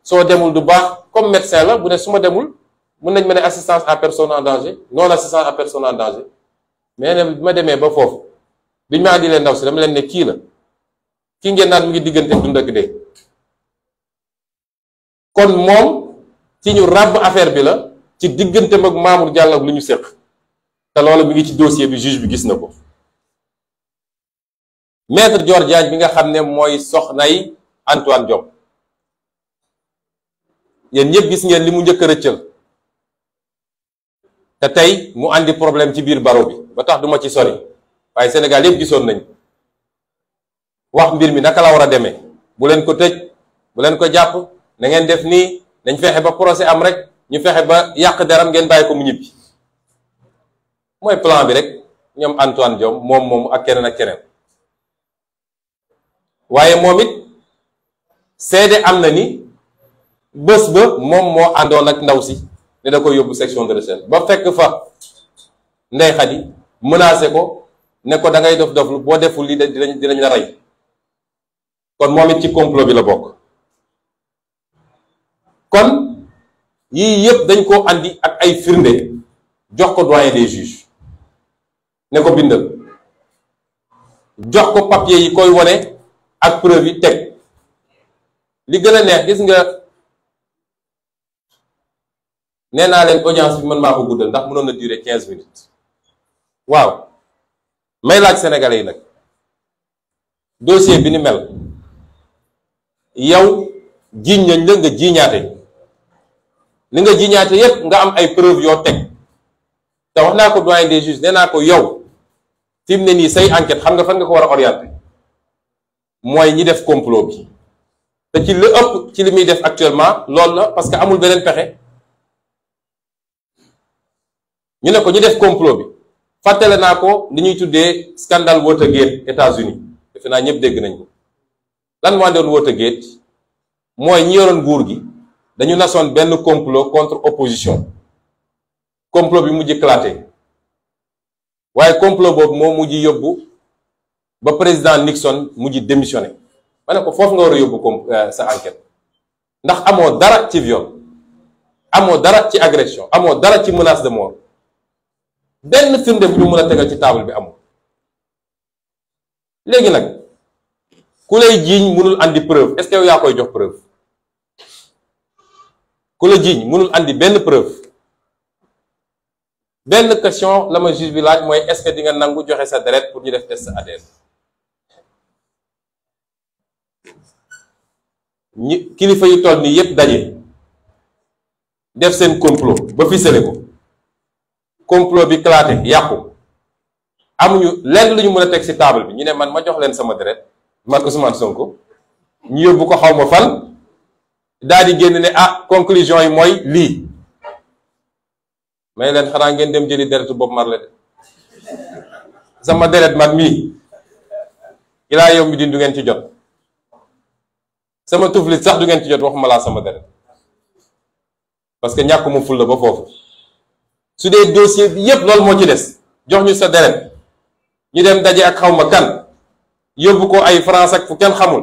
soo demul du baax comme médecin la bu ne su ma demul mun nañ ma ne assistance à personne en danger non assistance à personne en danger mais ne bi ma demee ba foofu biñ ma andi leen ndaw si dama leen ne kii la kii ngeen naan mi ngi diggante dund ak dee kon moom ci ñu ràbb affaire bi la ci diggante mag Mamour Diallo ak lu ñu séq te loolu mi ngi ci dossier bi juge bi gis na ko. maître Dior Diagne bi nga xam ne mooy soxnay Antoine Diome yéen ñëpp gis ngeen li mu njëkk a rëccal te tey mu andi problème ci biir baro bi ba tax duma ci sori waaye Sénégal yëpp gisoon nañ wax mbir mi naka la war a demee bu leen ko tëj bu leen ko jàpp na ngeen def nii dañ fexe ba procès am rek ñu fexe ba yàq deram ngeen bàyyi ko mu ñibbi mooy plan bi rek ñoom Antoine Diome moom ak keneen ak keneen waaye moom it seede am na ni bés ba moom moo àndoon ak ndaw si ne da koy yóbbu section de recherche ba fekk fa Ndeye Khady menacé ko ne ko da ngay dof boo deful li dinañ la rey kon moom it ci complot bi la bokk. kon yii yëpp dañ koo andi ak ay firnde jox ko doyen des juges ne ko bindal jox ko papier yi koy wone ak preuve yi teg li gën a neex gis nga nee naa leen audience bi man maa ko guddal ndax mënoon na durer 15 minutes waaw may laaj sénégalais yi nag dossier bi ni mel yow jiiñ nañ la nga jiiñaate li nga jiiñaate yépp nga am ay preuve yoo teg te wax naa ko doyen des juges nee naa ko yow fi mu ne nii say enquête xam nga fan nga ko war a orienté mooy ñi def complot bi te ci li ëpp ci li muy def actuellement loolu la parce que amul beneen pexe ñu ne ko ñi def complot bi fàttale naa ko li ñuy tuddee scandale Watergate États-Unis defe naa ñëpp dégg nañ ko lan moo doon Watergate mooy ñi yoroon nguur gi dañu nasoon benn complot contre opposition complot bi mujj éclaté waaye complot boobu moo mujj yóbbu ba président Nixon mujj démissionné ma ne ko foofu nga war a yóbbu sa enquête ndax amoo dara ci viol amoo dara ci agression amoo dara ci menace de mort benn firnde bu ñu mën a tegal ci table bi amul léegi nag ku lay jiiñ mënul andi preuve est-ce que yow yaa koy jox preuve ku la jiiñ mënul andi benn preuve benn question la ma juge bi laaj mooy est-ce que di nga nangu joxe sa deret pour ñu def test ADN ñi kilifa yu toll nii yépp daje def seen complot ba ficelé ko complot bi éclaté yàqu amuñu lenn lu ñu mën a teg ci table bi ñu ne man ma jox leen sama deret man Ousmane Sonko ñu yóbbu ko xaw ma fan daal di génn ne ah conclusion yi mooy lii may leen xanaa ngeen dem jëli deretu Bob Marley de sama deret man mii ilaa yow mi din du ngeen ci jot sama tuflit sax du ngeen ci jot waxuma laa sama deret parce que ñàkk mu ful la ba foofu su dee dossier bi yépp loolu moo ci des jox ñu sa deret ñu dem daje ak xawma kan yóbbu ko ay France ak fu kenn xamul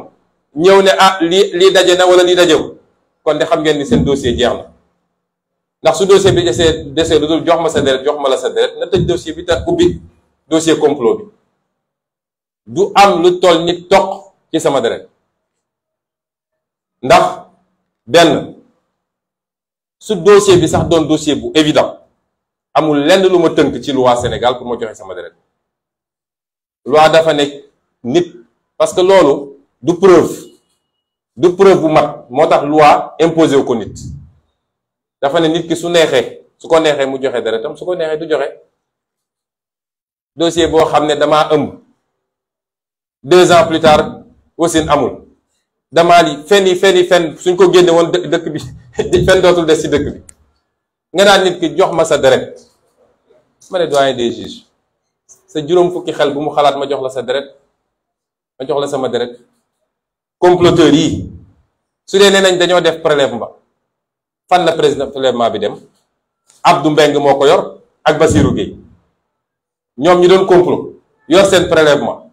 ñëw ne ah lii daje na wala lii dajewu kon de xam ngeen ni seen dossier jeex na ndax su dossier bi desee lu dul jox ma sa deret jox ma la sa deret na tëj dossier bi te ubbi dossier complot bi du am lu toll nit toq ci sama deret ndax benn su dossier bi sax doon dossier bu évident amul lenn lu ma tënk ci loi Sénégal pour ma joxe sama deret loi dafa nekk nit parce que loolu du preuve bu mat moo tax loi imposé wu ko nit dafa ne nit ki su ko neexee mu joxe deretam su ko neexee du joxe dossier boo xam ne damaa ëmb 2 ans plus tard wasin amul damaa li fen suñ ko génne woon dëkk bi fen dootul des ci dëkk bi nga naan nit ki jox ma sa deret ma ne doyen des juges sa juróom fukki xel bu mu xalaat ma jox la sa deret ma jox la sama deret comploteurs yi su dee nee nañ dañoo def prélèvement fan la prélèvement bi dem Abdou Mbeng moo ko yor ak Bassirou Gueye ñoom ñu doon complot yor seen prélèvement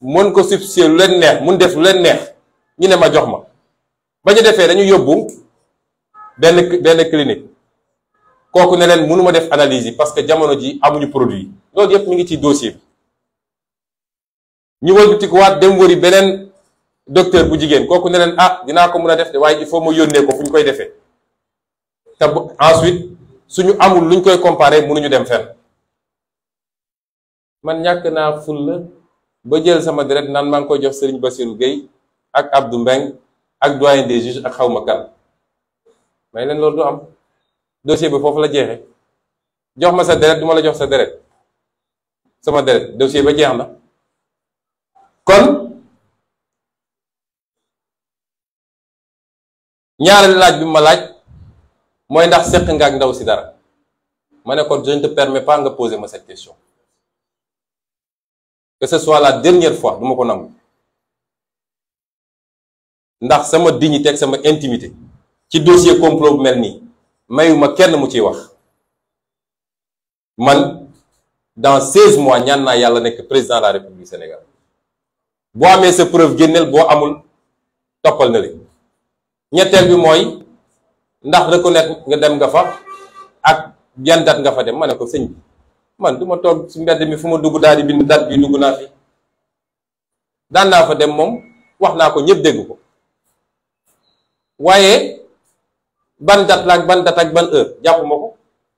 mën ko substituer lu leen neex mun def lu leen neex ñu ne ma jox ma ba ñu defee dañu yóbbu benn clinique kooku ne leen mënuma def analyse yi parce que jamono ji amuñu produit loolu yépp mi ngi ci dossier bi ñu wëlbatikuwaat dem wëri beneen docteur bu jigéen kooku ne leen ah dinaa ko mën a def de waaye il faut ma yónnee ko fu ñu koy defee te ensuite suñu amul luñ koy comparer mënuñu dem fenn man ñàkk naa fulla ba jël sama deret naan maa ngi koy jox Serigne Bassirou Gueye ak Abdou Mbeng ak doyen des juges ak xawma kan may leen loolu du am dossier bi foofu la jeexee jox ma sa deret du ma la jox sa deret sama deret dossier ba jeex na kon ñaareelu laaj bi ma laaj mooy ndax seq nga ak ndaw si dara ma ne kon je ne te permets pas nga poser ma cette question que ce soit la dernière fois du ma ko nangu ndax sama dignité ak sama intimité ci dossier complot bu mel nii mayuma kenn mu ciy wax man dans 16 mois ñaan naa yàlla nekk président de la République du Sénégal boo amee sa preuve génneel boo amul toppal na li ñetteel bi mooy ndax reconnaître nga dem nga fa ak yan date nga fa dem ma ne ko sëñ bi man du ma toog ci mbedd mi fu ma dugg daal di bind date bi dugg naa fi daan naa fa dem moom wax naa ko ñëpp dégg ko waaye ban date la ak ban date ak ban heure jàppuma ko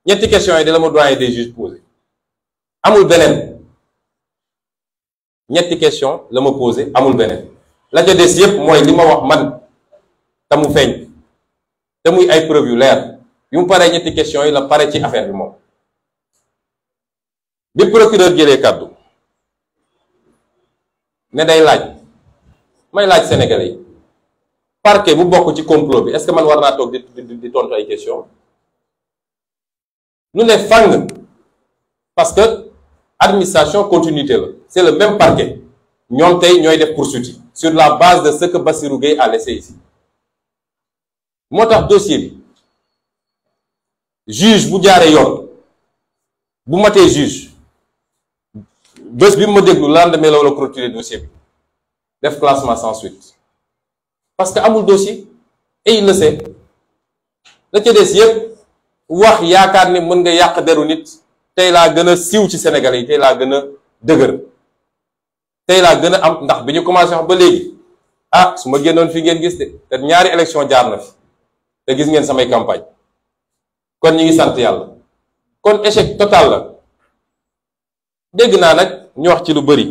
ñetti questions yi de la ma doyen des juges posé amul beneen ñetti question la ma posé amul beneen la ca des yépp mooy li ma wax man te mu feeñ te muy ay preuve yu leer yu mu paree ñetti question yi la pare ci affaire bi moom. bi procureur jëlee kàddu ne day laaj may laaj Sénégalais yi parquet bu bokk ci complot bi est-ce que man war naa toog di tontu ay question lu ne fàng parce que administration continuité la c'est le même parquet ñoom tey ñooy def poursuite sur la base de ce que Bassirou Gueye a laissé ici moo tax dossier bi juge bu jaaree yoon bu matee juge bés bi mu ma déglu lendemain la wala clôturer dossier bi def classement sans suite parce que amul dossier et il le sait la ca des yëpp wax yaakaar ni mën nga yàq deru nit tey laa gën a siiw ci Sénégalais yi tey laa gën a dëgër tey laa gën a am ndax bi ñu commencé wax ba léegi ah su ma génnoon fi ngeen gis de te ñaari élection jaar na fi te gis ngeen samay campagne kon ñi ngi sant yàlla kon échec total la dégg naa nag ñu wax ci lu bëri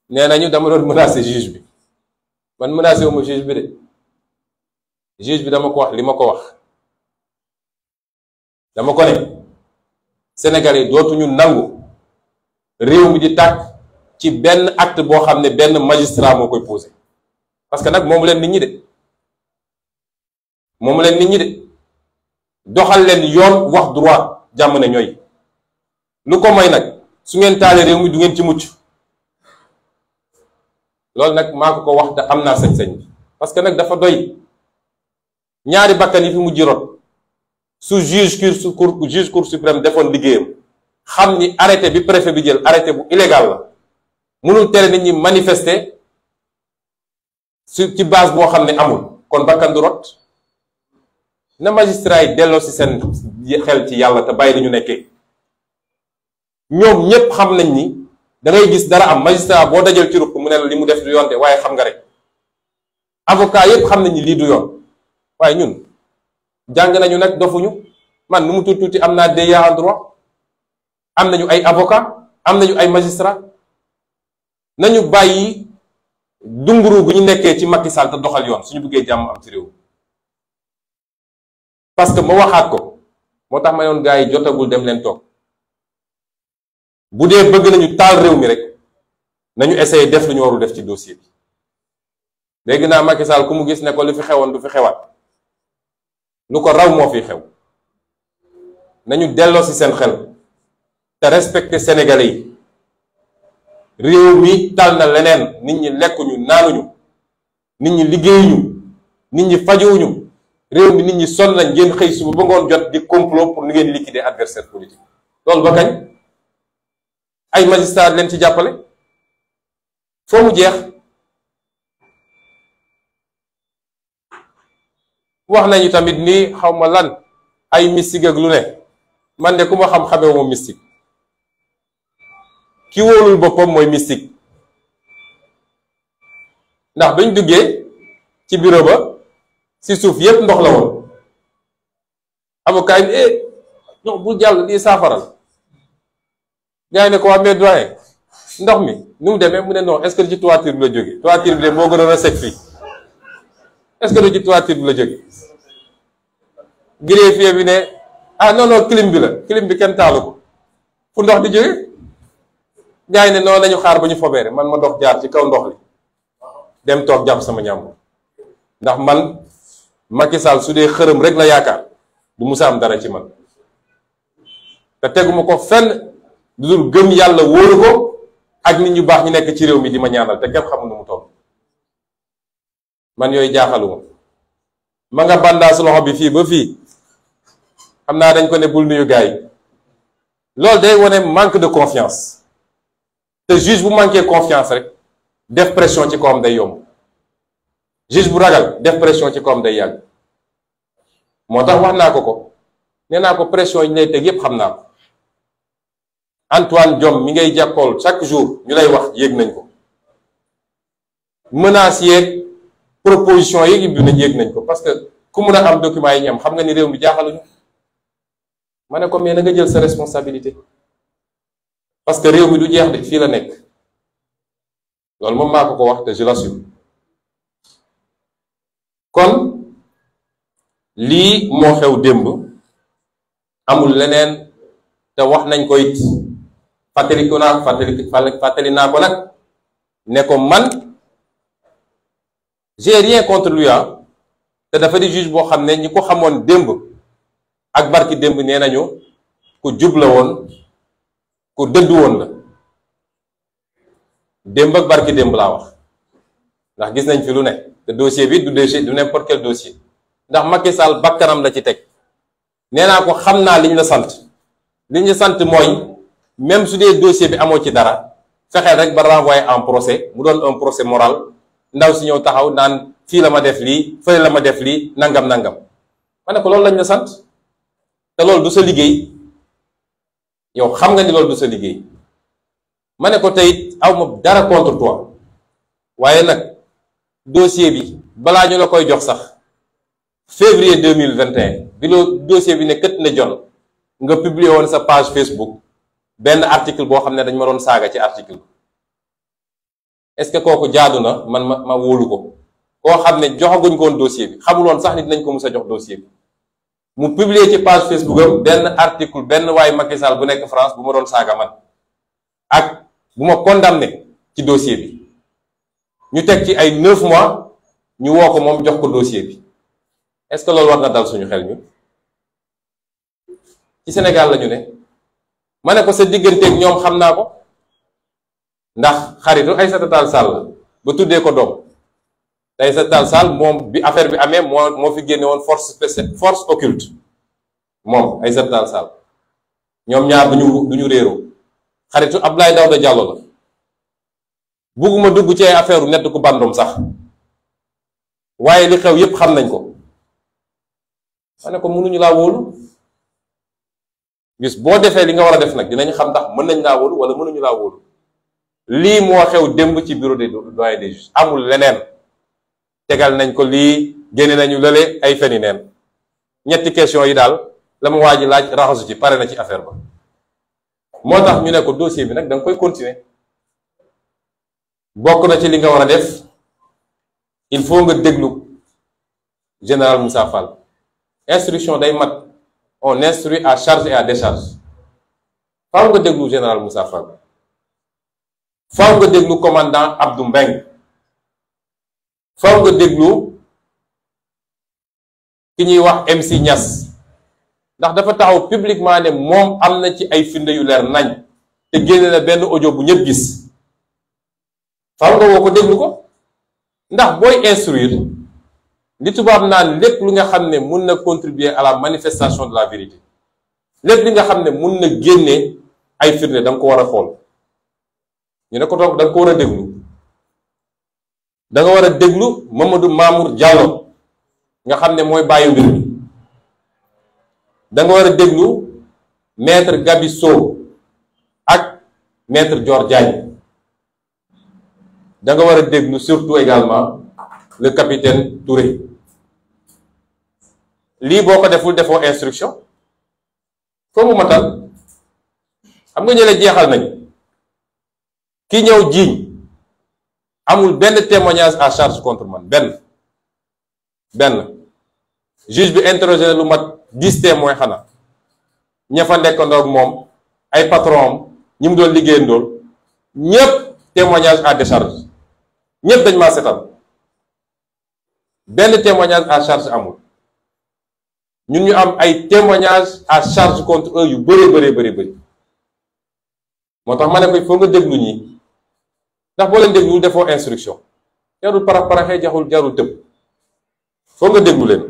nee nañu dama doon menacer juge bi man menacé wu ma juge bi de juge bi dama ko wax li ma ko wax dama ko ne Sénégalais yi dootuñu nangu réew mi di tàkk ci benn acte boo xam ne benn magistrat moo koy posé parce que nag moomu leen nit ñi de moomu leen nit ñi de doxal leen yoon wax droit jàmm ne ñooy lu ko may nag su ngeen taalee réew mi du ngeen ci mucc loolu nag maa ko wax te am naa sañ-sañ bi parce que nag dafa doy ñaari bakkan yi fi mujj rot su juge cour suprême defoon liggéeyam xam ni arrêté bi préfet bi jël arrêté bu illégal la mënul tere nit ñi manifester ci base boo xam ne amul kon bakkan du rot na magistrat yi delloo ci seen xel ci yàlla te bàyyi li ñu nekkee ñoom ñépp xam nañ ni da ngay gis dara am magistrat boo dajal ci ruq mu ne la li mu def du yoon de waaye xam nga rek avocat yépp xam nañ ni lii du yoon waaye ñun jàng nañu nag dofuñu man nu mu tuuti am naa DEA en droit am nañu ay avocat am nañu ay magistrat nañu bàyyi dunguru gu ñu nekkee ci Macky Sall te doxal yoon suñu bëggee jàmm am ci réew parce que ma waxaat ko moo tax ma yoon gars yi jotagul dem leen toog bu dee bëgg nañu taal réew mi rek nañu essayer def lu ñu warul def ci dossier bi léegi naa Macky Sall ku mu gis ne ko lu fi xewoon du fi xewaat lu ko raw moo fi xew nañu delloo ci seen xel te respecter Sénégalais yi réew mi tal na leneen nit ñi lekkuñu naanuñu nit ñi liggéeyuñu nit ñi fajuwuñu réew mi nit ñi sonn nañ ngeen xëy suba ba ngoon jot di complot pour ni ngeen liquider adversaire politique loolu ba kañ ay magistrat leen ci jàppale foo mu jeex wax nañu tamit ni xawma lan ay mystique ak lu ne man de ku ma xam-xamee moom mystique ki wóolul boppam mooy mystique ndax bañ duggee ci bureau ba ci suuf yépp ndox la woon avocat yi non bul jàll lii saafaral gars yi ne ko waa mais doyen ndox mi nu mu demee mu ne non est-ce que ci toiture bi la jóge toiture bi de moo gënoon a sec fii est-ce que ci toiture bi la jóge greffier bi ne ah non non clim bi la clim bi kenn taalu ko fu ndox di jóge gars yi ne noonu nañu xaar ba ñu fobeere man ma dox jaar ci kaw ndox li dem toog jàpp sama ñàmbur ndax man Macky Sall su dee xërëm rek la yaakaar du musa am dara ci man te teguma ko fenn du dul gëm yàlla wóoru ko ak nit ñu baax ñu nekk ci réew mi di ma ñaanal te kenn xamul nu mu toll man yooyu jaaxaluma ma nga bandaas loxo bi fii ba fii xam naa dañ ko ne bul nuyu gars yi loolu day wane manque de confiance te juge bu manqué confiance rek def pression ci kawam day yomb juge bu ragal def pression ci kawam day yàgg moo tax wax naa ko nee naa ko pression yi ñu lay teg yépp xam naa ko Antoine Diome mi ngay jàkkool chaque jour ñu lay wax yéeg nañ ko menaces yeeg proposition yeeg yi nañ yéeg nañ ko parce que ku mun a am documents yi ñu am xam nga ni réew mi jaaxaluñu ma ne ko mais na nga jël sa responsabilité parce que réew mi du jeex de fii la nekk loolu moom maa ko wax te je l'assure. kon lii moo xew démb amul leneen te wax nañ ko it fàttali naa ko nag ne ko man j'ai rien contre lui te dafa di juge boo xam ne ñi ko xamoon démb ak barki démb nee nañu ku jub la woon ku dëddu woon la démb ak barki démb laa wax ndax gis nañ fi lu ne te dossier bi du n'importe quel dossier ndax Macky Sall bakkanam la ci teg nee naa ko xam naa liñ la sant mooy même su dee dossier bi amoo ci dara fexeel rek ba renvoyer en procès mu doon un procès moral ndaw si ñëw taxaw naan fii la ma def lii fële la ma def lii nangam ma ne ko loolu lañ la sant te loolu du sa liggéey yow xam nga ni loolu du sa liggéey ma ne ko tey aw ma dara contre toi waaye nag dossier bi balaa ñu la koy jox sax février 2021 bi loo dossier bi ne kët ne jon nga publier woon sa page Facebook benn article boo xam ne dañ ma doon saaga ci article est-ce que kooku jaadu na man ma wóolu ko koo xam ne joxaguñ ko woon dossier bi xamuloon sax ni dinañ ko mus a jox dossier bi mu publier ci page Facebook am benn article benn waaye Macky Sall bu nekk France bu ma doon saaga man ak bu ma condamné ci dossier bi ñu teg ci ay 9 mois ñu woo ko moom jox ko dossier bi est-ce que loolu war na dal suñu xel ñu ci Sénégal la ñu ne ma ne ko sa digganteeg ñoom xam naa ko ndax xaritu Aïssata Tall Sall ba tuddee ko doom te Aïssata Tall Sall moom bi affaire bi amee moo fi génne woon force occulte moom Aïssata Tall Sall ñoom ñaar duñu réeroo xaritu Abdoulaye Daouda Diallo la bugguma dugg ci ay affaire u nett ku bandum sax waaye li xew yépp xam nañ ko ma ne ko mënuñu laa wóolu bis boo defee li nga war a def nag dinañ xam ndax mën nañ laa wóolu wala mënuñu laa wóolu lii moo xew démb ci bureau des doyens des juges amul leneen tegal nañ ko lii génne nañu lële ay feni neen ñetti question yi daal la ma waa ji laaj raxasu ci pare na ci affaire ba moo tax ñu ne ko dossier bi nag da nga koy continuer bokk na ci li nga war a def il faut nga déglu général Moussa Fall instruction day mat on instruit à charge et à décharge faaw nga déglu général Moussa Fall faaw nga déglu commandant Abdou Mbeng faaw nga déglu ki ñuy wax MC Niass ndax dafa taxaw publiquement ne moom am na ci ay firnde yu leer nañ te génne na benn audio bu ñëpp gis faaw nga woo ko déglu ko ndax booy instruire li tubaab naan lépp lu nga xam ne mun na contribuer à la manifestation de la vérité lépp li nga xam ne mun na génne ay firnde da nga ko war a xool ñu ne ko donc da nga ko war a déglu da nga war a déglu Mamadou Mamour Diallo nga xam ne mooy bàyyi mbir mi da nga war a déglu maître Gabi Sow ak maître Dior Diagne da nga war a déglu surtout également le capitaine Touré lii boo ko defoo instruction foo mu matal xam nga ñële jeexal nañ ki ñëw jiiñ amul benn témoignage à charge contre man benn juge bi interrogé na lu mat 10 témoins xanaa ña fa nekkandoog moom ay patron am ñi mu doon liggéeyandool ñépp témoignage à décharge ñépp dañ maa setal benn témoignage à charge amul ñun ñu am ay témoignage à charge contre eux yu bëri moo tax ma ne ko il faut nga déglu ñi ndax boo leen déglu defoo instruction jarul paraxee jarul tëb foo nga déglu leen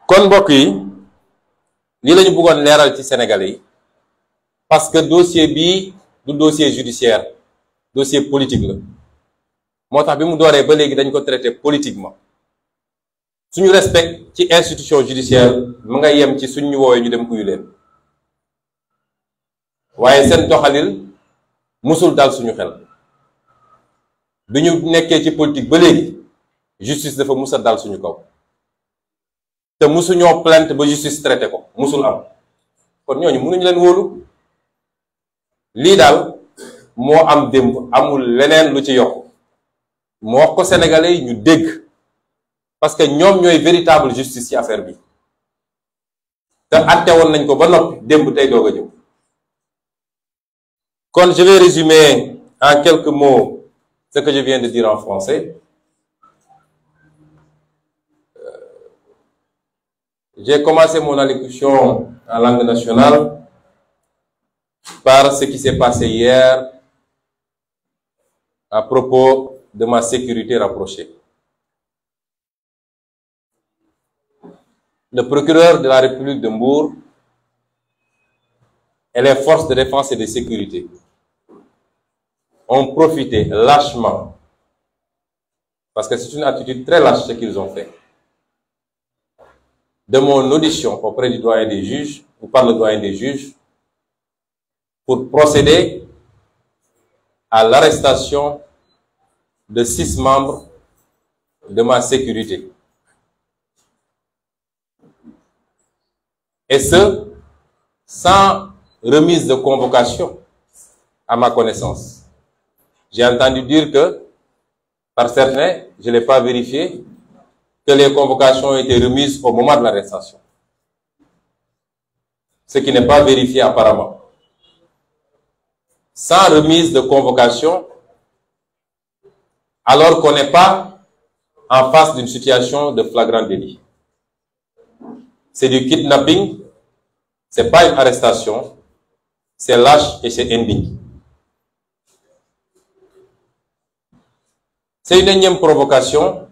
kon mbokk yi lii la ñu bëggoon leeral ci Sénégalais yi parce que dossier bii du dossier judiciaire dossier politique la moo tax bi mu dooree ba léegi dañ ko traité politiquement suñu respect ci institution judiciaire mu nga yem ci suñu woowee ñu dem uyu leen waaye seen doxalin musul dal suñu xel bi ñu nekkee ci politique ba léegi justice dafa mus a dal suñu kaw te musuñoo plainte ba justice traité ko musul am kon ñooñu mënuñu leen wóolu lii daal moo am démb amul leneen lu ci yokk moo wax ko sénégalais yi ñu dégg parce que ñoom ñooy véritable justice ci affaire bi te atte woon nañ ko ba noppi démb tey doog a ñëw. Kon je vais résumer en quelques mots ce que je viens de dire en français. J'ai commencé mon allocution en langue nationale par ce qui s'est passé hier à propos de ma sécurité rapprochée. Le procureur de la République de Mbour et les forces de défense et de sécurité ont profité lâchement, parce que c'est une attitude très lâche ce qu'ils ont fait, de mon audition auprès du doyen des juges, ou par le doyen des juges, pour procéder à l'arrestation de 6 membres de ma sécurité. Et ce, sans remise de convocation à ma connaissance. J'ai entendu dire que, par certains, je ne l'ai pas vérifié, que les convocations ont été remises au moment de l'arrestation. Ce qui n'est pas vérifié apparemment. Sans remise de convocation, alors qu'on n'est pas en face d'une situation de flagrant délit. C'est du kidnapping, c'est pas une arrestation, c'est lâche et c'est indigne. C'est une énième provocation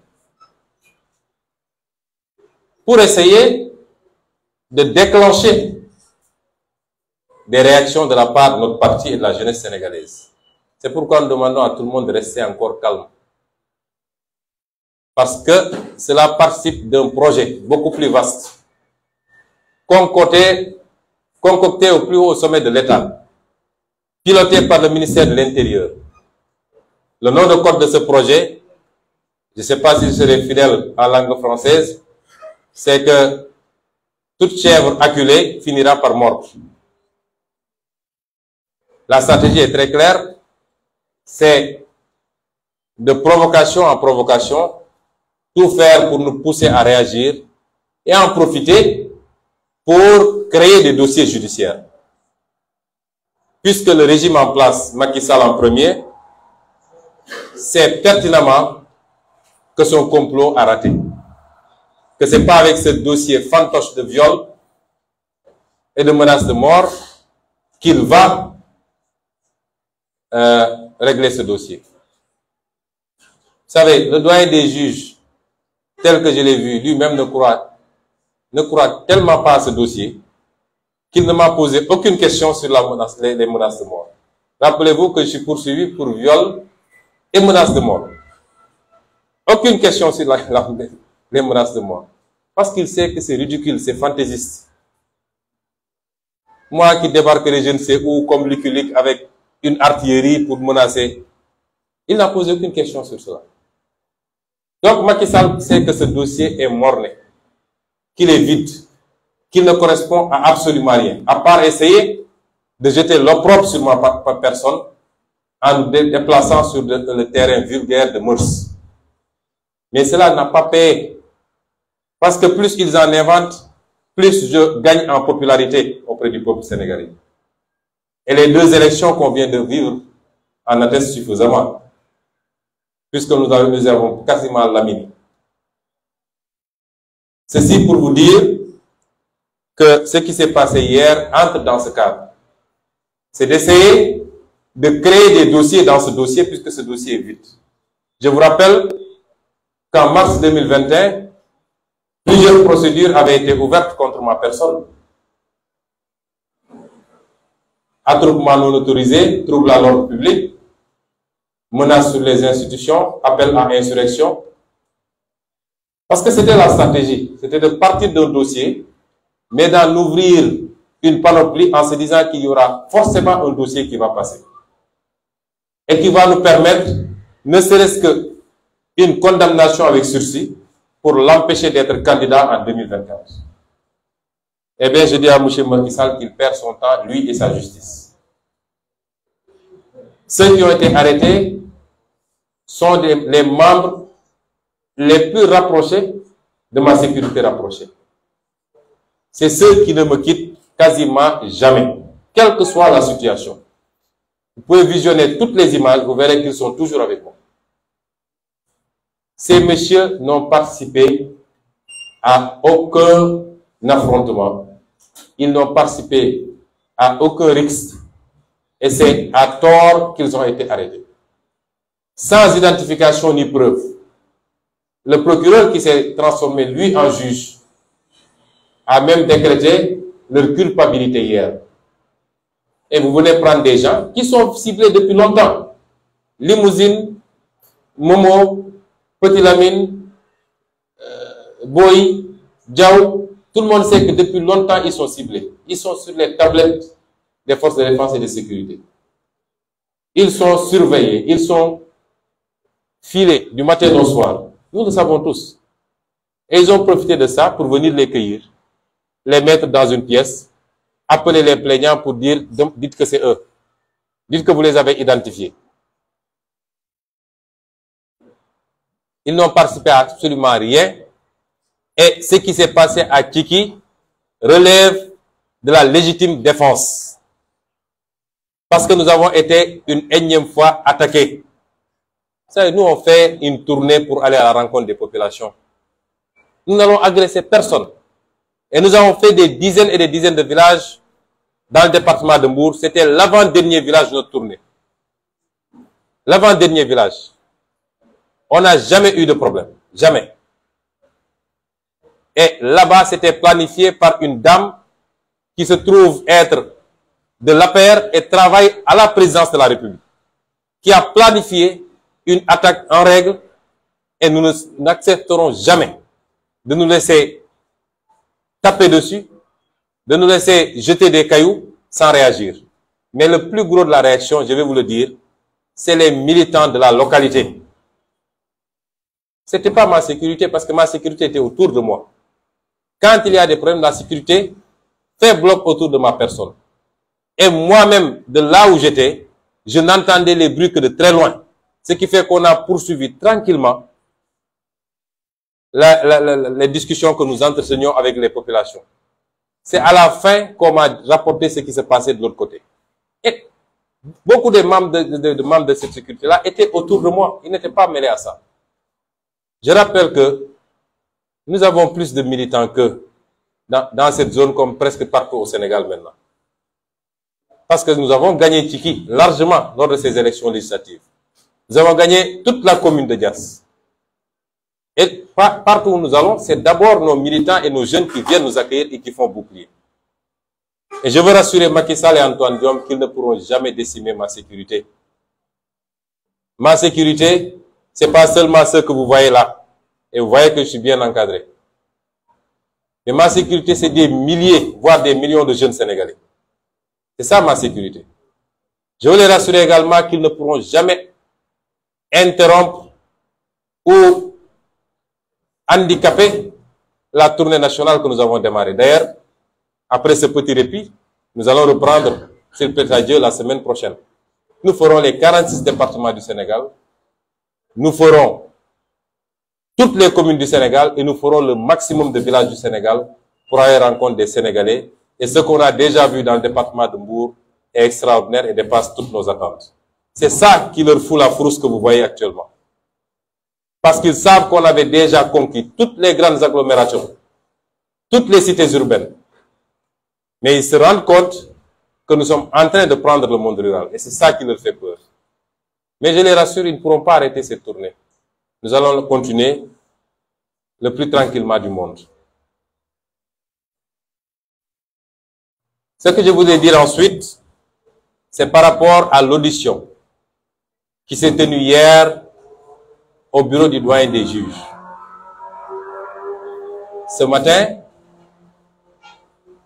pour essayer de déclencher des réactions de la part de notre parti et de la jeunesse sénégalaise. C'est pourquoi nous demandons à tout le monde de rester encore calme. Parce que cela participe d'un projet beaucoup plus vaste, concocté au plus haut sommet de l'État, piloté par le ministère de l'Intérieur. Le nom de code de ce projet, je ne sais pas si je serai fidèle en langue française, c'est que toute chèvre acculée finira par mordre. La stratégie est très claire, c'est de provocation en provocation, tout faire pour nous pousser à réagir et en profiter pour créer des dossiers judiciaires. Puisque le régime en place, Macky Sall en premier, sait pertinemment que son complot a raté. Que ce n'est pas avec ce dossier fantoche de viol et de menace de mort qu'il va régler ce dossier. Vous savez, le doyen des juges, tel que je l'ai vu, lui-même ne croit tellement pas à ce dossier qu'il ne m'a posé aucune question sur les menaces de mort. Rappelez-vous que je suis poursuivi pour viol et menaces de mort. Aucune question sur les menaces de mort. Parce qu'il sait que c'est ridicule, c'est fantaisiste. Moi qui débarquerai je ne sais où comme Lucky Luke avec une artillerie pour menacer, il n'a posé aucune question sur cela. Donc Macky Sall sait que ce dossier est morné, qu'il est vide, qu'il ne correspond à absolument rien, à part essayer de jeter l'opprobre sur ma personne en nous déplaçant sur le terrain vulgaire de mœurs. Mais cela n'a pas payé. Parce que plus ils en inventent, plus je gagne en popularité auprès du peuple sénégalais. Et les 2 élections qu'on vient de vivre en attestent suffisamment. Puisque nous avons quasiment laminé. Ceci pour vous dire que ce qui s'est passé hier entre dans ce cadre. C'est d'essayer de créer des dossiers dans ce dossier puisque ce dossier est vide. Je vous rappelle qu'en mars 2021, plusieurs procédures avaient été ouvertes contre ma personne. Attroupement non autorisé, trouble à l'ordre public, menace sur les institutions, appel à insurrection. Parce que c'était la stratégie, c'était de partir d'un dossier, mais d'en ouvrir une panoplie en se disant qu'il y aura forcément un dossier qui va passer. Et qui va nous permettre, ne serait-ce qu'une condamnation avec sursis, pour l'empêcher d'être candidat en 2024. Eh bien, je dis à M. Macky Sall qu'il perd son temps, lui et sa justice. Ceux qui ont été arrêtés sont les membres les plus rapprochés de ma sécurité rapprochée. C'est ceux qui ne me quittent quasiment jamais, quelle que soit la situation. Vous pouvez visionner toutes les images, vous verrez qu'ils sont toujours avec moi. Ces messieurs n'ont participé à aucun affrontement. Ils n'ont participé à aucun risque. Et c'est à tort qu'ils ont été arrêtés. Sans identification ni preuve. Le procureur qui s'est transformé, lui, en juge, a même décrété leur culpabilité hier. Et vous venez prendre des gens qui sont ciblés depuis longtemps. Limousine, Momo, Petit Lamine, Boy, Diaw, tout le monde sait que depuis longtemps ils sont ciblés. Ils sont sur les tablettes des forces de défense et de sécurité. Ils sont surveillés, ils sont filés du matin au soir. Nous le savons tous. Et ils ont profité de ça pour venir les cueillir, les mettre dans une pièce, appeler les plaignants pour dire, dites que c'est eux. Dites que vous les avez identifiés. Ils n'ont participé à absolument rien. Et ce qui s'est passé à Kiki relève de la légitime défense. Parce que nous avons été une énième fois attaqués. Vous savez, nous on fait une tournée pour aller à la rencontre des populations. Nous n'allons agresser personne. Et nous avons fait des dizaines et des dizaines de villages dans le département de Mbour. C'était l'avant-dernier village de notre tournée. L'avant-dernier village. On n'a jamais eu de problème. Jamais. Et là-bas, c'était planifié par une dame qui se trouve être de l'APR et travaille à la présidence de la République, qui a planifié une attaque en règle, et nous n'accepterons jamais de nous laisser taper dessus, de nous laisser jeter des cailloux sans réagir. Mais le plus gros de la réaction, je vais vous le dire, c'est les militants de la localité. C'était pas ma sécurité, parce que ma sécurité était autour de moi. Quand il y a des problèmes, la sécurité fait bloc autour de ma personne. Et moi-même, de là où j'étais, je n'entendais les bruits que de très loin. Ce qui fait qu'on a poursuivi tranquillement les discussions que nous entretenions avec les populations. C'est à la fin qu'on m'a rapporté ce qui se passait de l'autre côté. Et beaucoup de membres de cette sécurité-là étaient autour de moi. Ils n'étaient pas mêlés à ça. Je rappelle que nous avons plus de militants que dans cette zone, comme presque partout au Sénégal maintenant. Parce que nous avons gagné Tiki largement lors de ces élections législatives. Nous avons gagné toute la commune de Dias. Et partout où nous allons, c'est d'abord nos militants et nos jeunes qui viennent nous accueillir et qui font bouclier. Et je veux rassurer Macky Sall et Antoine Diome qu'ils ne pourront jamais décimer ma sécurité. Ma sécurité, c'est pas seulement ce que vous voyez là. Et vous voyez que je suis bien encadré. Mais ma sécurité, c'est des milliers, voire des millions de jeunes Sénégalais. C'est ça ma sécurité. Je veux les rassurer également qu'ils ne pourront jamais interrompre ou handicaper la tournée nationale que nous avons démarrée. D'ailleurs, après ce petit répit, nous allons reprendre, s'il plaît à Dieu, la semaine prochaine. Nous ferons les 46 départements du Sénégal. Nous ferons toutes les communes du Sénégal et nous ferons le maximum de villages du Sénégal pour aller rencontrer des Sénégalais. Et ce qu'on a déjà vu dans le département de Mbour est extraordinaire et dépasse toutes nos attentes. C'est ça qui leur fout la frousse que vous voyez actuellement. Parce qu'ils savent qu'on avait déjà conquis toutes les grandes agglomérations, toutes les cités urbaines. Mais ils se rendent compte que nous sommes en train de prendre le monde rural. Et c'est ça qui leur fait peur. Mais je les rassure, ils ne pourront pas arrêter cette tournée. Nous allons continuer le plus tranquillement du monde. Ce que je voulais dire ensuite, c'est par rapport à l'audition qui s'est tenue hier au bureau du doyen des juges. Ce matin,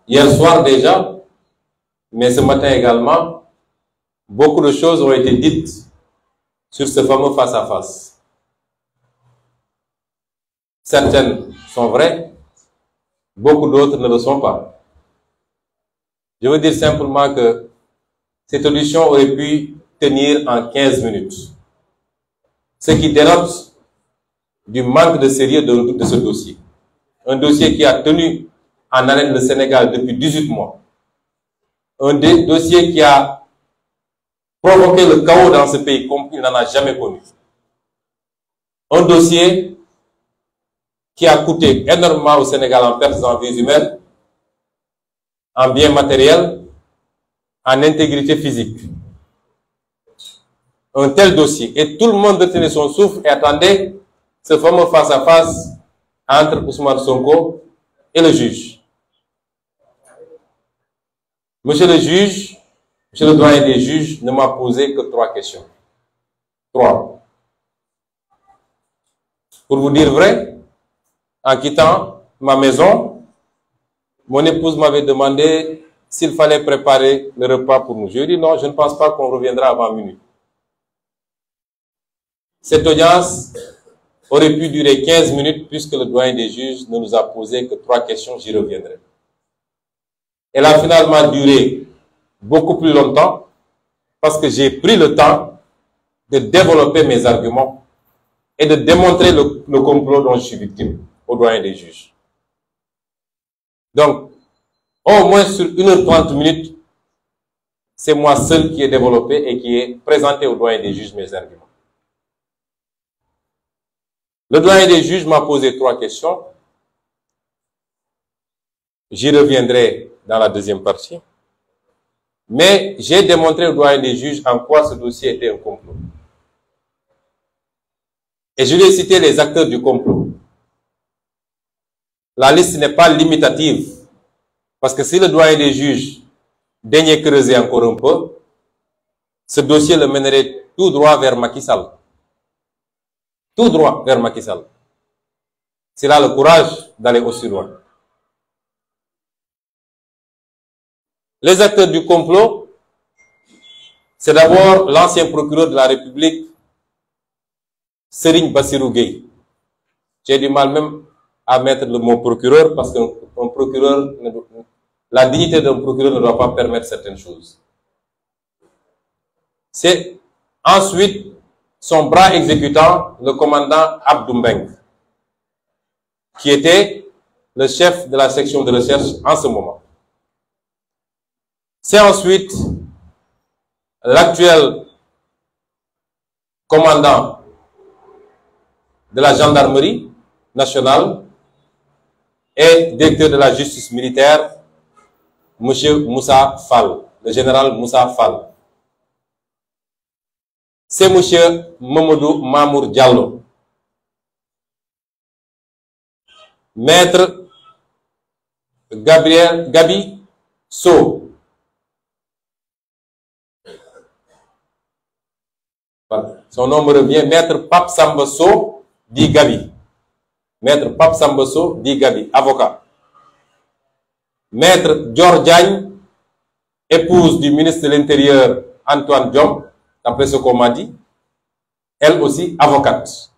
hier soir déjà, mais ce matin également, beaucoup de choses ont été dites sur ce fameux face-à-face. Certaines sont vraies, beaucoup d'autres ne le sont pas. Je veux dire simplement que cette audition aurait pu tenir en 15 minutes. Ce qui dénote du manque de sérieux de ce dossier. Un dossier qui a tenu en haleine le Sénégal depuis 18 mois. Un dossier qui a provoqué le chaos dans ce pays comme il n'en a jamais connu. Un dossier qui a coûté énormément au Sénégal en pertes en vies humaines, en biens matériels, en intégrité physique. Un tel dossier. Et tout le monde retenait son souffle et attendait ce fameux face-à-face entre Ousmane Sonko et le juge. Monsieur le juge, monsieur le doyen des juges ne m'a posé que 3 questions. 3. Pour vous dire vrai, en quittant ma maison, mon épouse m'avait demandé s'il fallait préparer le repas pour nous. Je lui ai dit non, je ne pense pas qu'on reviendra avant minuit. Cette audience aurait pu durer 15 minutes puisque le doyen des juges ne nous a posé que 3 questions, j'y reviendrai. Elle a finalement duré beaucoup plus longtemps parce que j'ai pris le temps de développer mes arguments et de démontrer le complot dont je suis victime au doyen des juges. Donc, au moins sur 1h30 minutes, c'est moi seul qui ai développé et qui ai présenté au doyen des juges mes arguments. Le doyen des juges m'a posé 3 questions. J'y reviendrai dans la deuxième partie. Mais j'ai démontré au doyen des juges en quoi ce dossier était un complot. Et je lui ai cité les acteurs du complot. La liste n'est pas limitative. Parce que si le doyen des juges daignait creuser encore un peu, ce dossier le mènerait tout droit vers Macky Sall. Tout droit vers Macky Sall. S'il a le courage d'aller aussi loin. Les acteurs du complot, c'est d'abord l'ancien procureur de la République, Serigne Bassirou Gueye. J'ai du mal même à mettre le mot procureur parce qu'un procureur, la dignité d'un procureur ne doit pas permettre certaines choses. C'est ensuite son bras exécutant, le commandant Abdou Mbeng, qui était le chef de la section de recherche en ce moment. C'est ensuite l'actuel commandant de la gendarmerie nationale et directeur de la justice militaire, M. Moussa Fall, le général Moussa Fall. C'est M. Mamadou Mamour Diallo, maître Gabi So. Voilà. Son nom me revient, maître Pape Samba So, dit Gabi. Maître Pape Samba So, dit Gabi, avocat. Maître Dior Diagne, épouse du ministre de l'Intérieur Antoine Diome, d'après ce qu'on m'a dit, elle aussi avocate.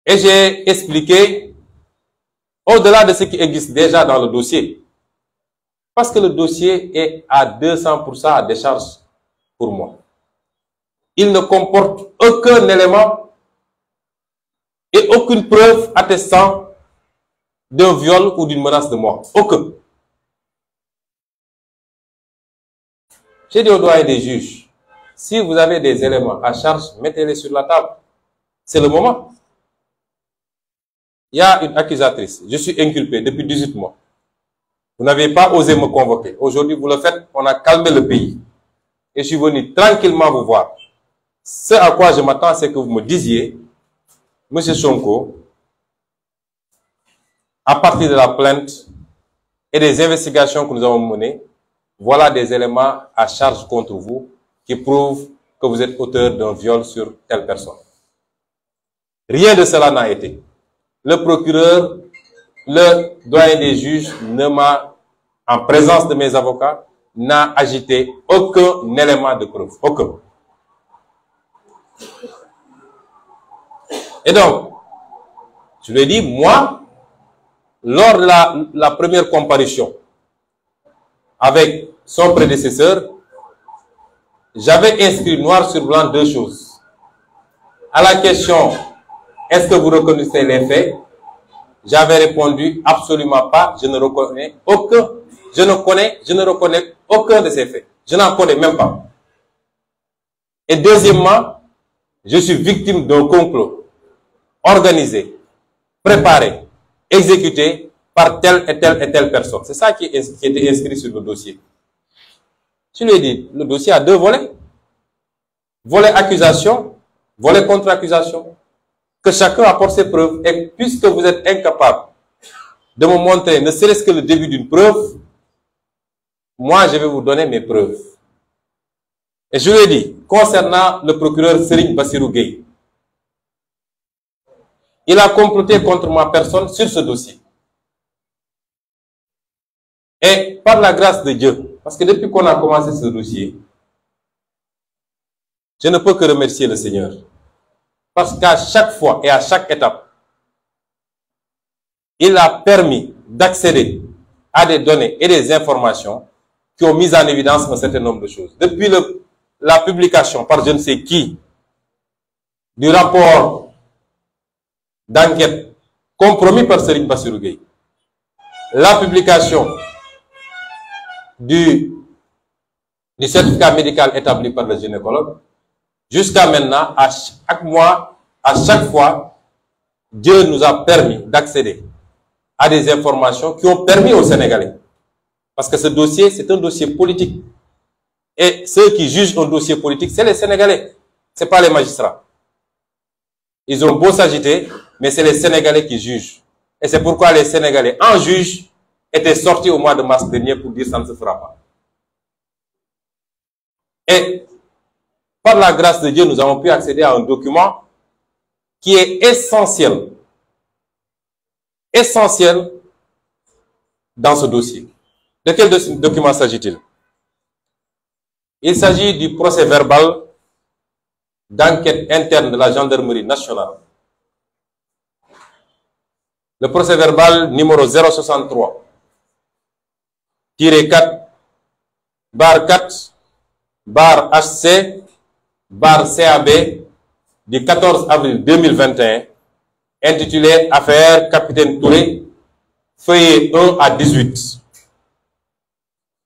Et j'ai expliqué, au-delà de ce qui existe déjà dans le dossier, parce que le dossier est à 200% à décharge pour moi. Il ne comporte aucun élément et aucune preuve attestant d'un viol ou d'une menace de mort. Aucun. J'ai dit au doyen des juges, si vous avez des éléments à charge, mettez-les sur la table. C'est le moment. Il y a une accusatrice. Je suis inculpé depuis 18 mois. Vous n'avez pas osé me convoquer. Aujourd'hui, vous le faites. On a calmé le pays. Et je suis venu tranquillement vous voir. Ce à quoi je m'attends, c'est que vous me disiez, Monsieur Sonko, à partir de la plainte et des investigations que nous avons menées, voilà des éléments à charge contre vous qui prouvent que vous êtes auteur d'un viol sur telle personne. Rien de cela n'a été. Le procureur, le doyen des juges ne m'a, en présence de mes avocats, n'a agité aucun élément de preuve. Aucun. Et donc, je lui ai dit, moi, lors de la première comparution, avec son prédécesseur, j'avais inscrit noir sur blanc deux choses. À la question « Est-ce que vous reconnaissez les faits ?» j'avais répondu « Absolument pas, je ne reconnais aucun de ces faits. Je n'en connais même pas. » Et deuxièmement, je suis victime d'un complot organisé, préparé, exécuté par telle et telle personne. C'est ça qui était inscrit sur le dossier. Je lui ai dit, le dossier a deux volets. Volet accusation, volet contre-accusation. Que chacun apporte ses preuves. Et puisque vous êtes incapable de me montrer ne serait-ce que le début d'une preuve, moi je vais vous donner mes preuves. Et je lui ai dit, concernant le procureur Serigne Bassirou Gueye, il a comploté contre ma personne sur ce dossier. Et par la grâce de Dieu, parce que depuis qu'on a commencé ce dossier, je ne peux que remercier le Seigneur. Parce qu'à chaque fois et à chaque étape, il a permis d'accéder à des données et des informations qui ont mis en évidence un certain nombre de choses. Depuis la publication par je ne sais qui du rapport d'enquête compromis par Serigne Bassirou Gueye, la publication du certificat médical établi par le gynécologue, jusqu'à maintenant, à chaque mois, à chaque fois, Dieu nous a permis d'accéder à des informations qui ont permis aux Sénégalais. Parce que ce dossier, c'est un dossier politique. Et ceux qui jugent un dossier politique, c'est les Sénégalais. Ce n'est pas les magistrats. Ils ont beau s'agiter, mais c'est les Sénégalais qui jugent. Et c'est pourquoi les Sénégalais, en juge, étaient sortis au mois de mars dernier pour dire ça ne se fera pas. Et par la grâce de Dieu, nous avons pu accéder à un document qui est essentiel. Essentiel dans ce dossier. De quel document s'agit-il? Il s'agit du procès verbal d'enquête interne de la gendarmerie nationale. Le procès verbal numéro 063, -4, barre 4, barre HC, barre CAB, du 14 avril 2021, intitulé Affaire Capitaine Touré, feuillet 1 à 18.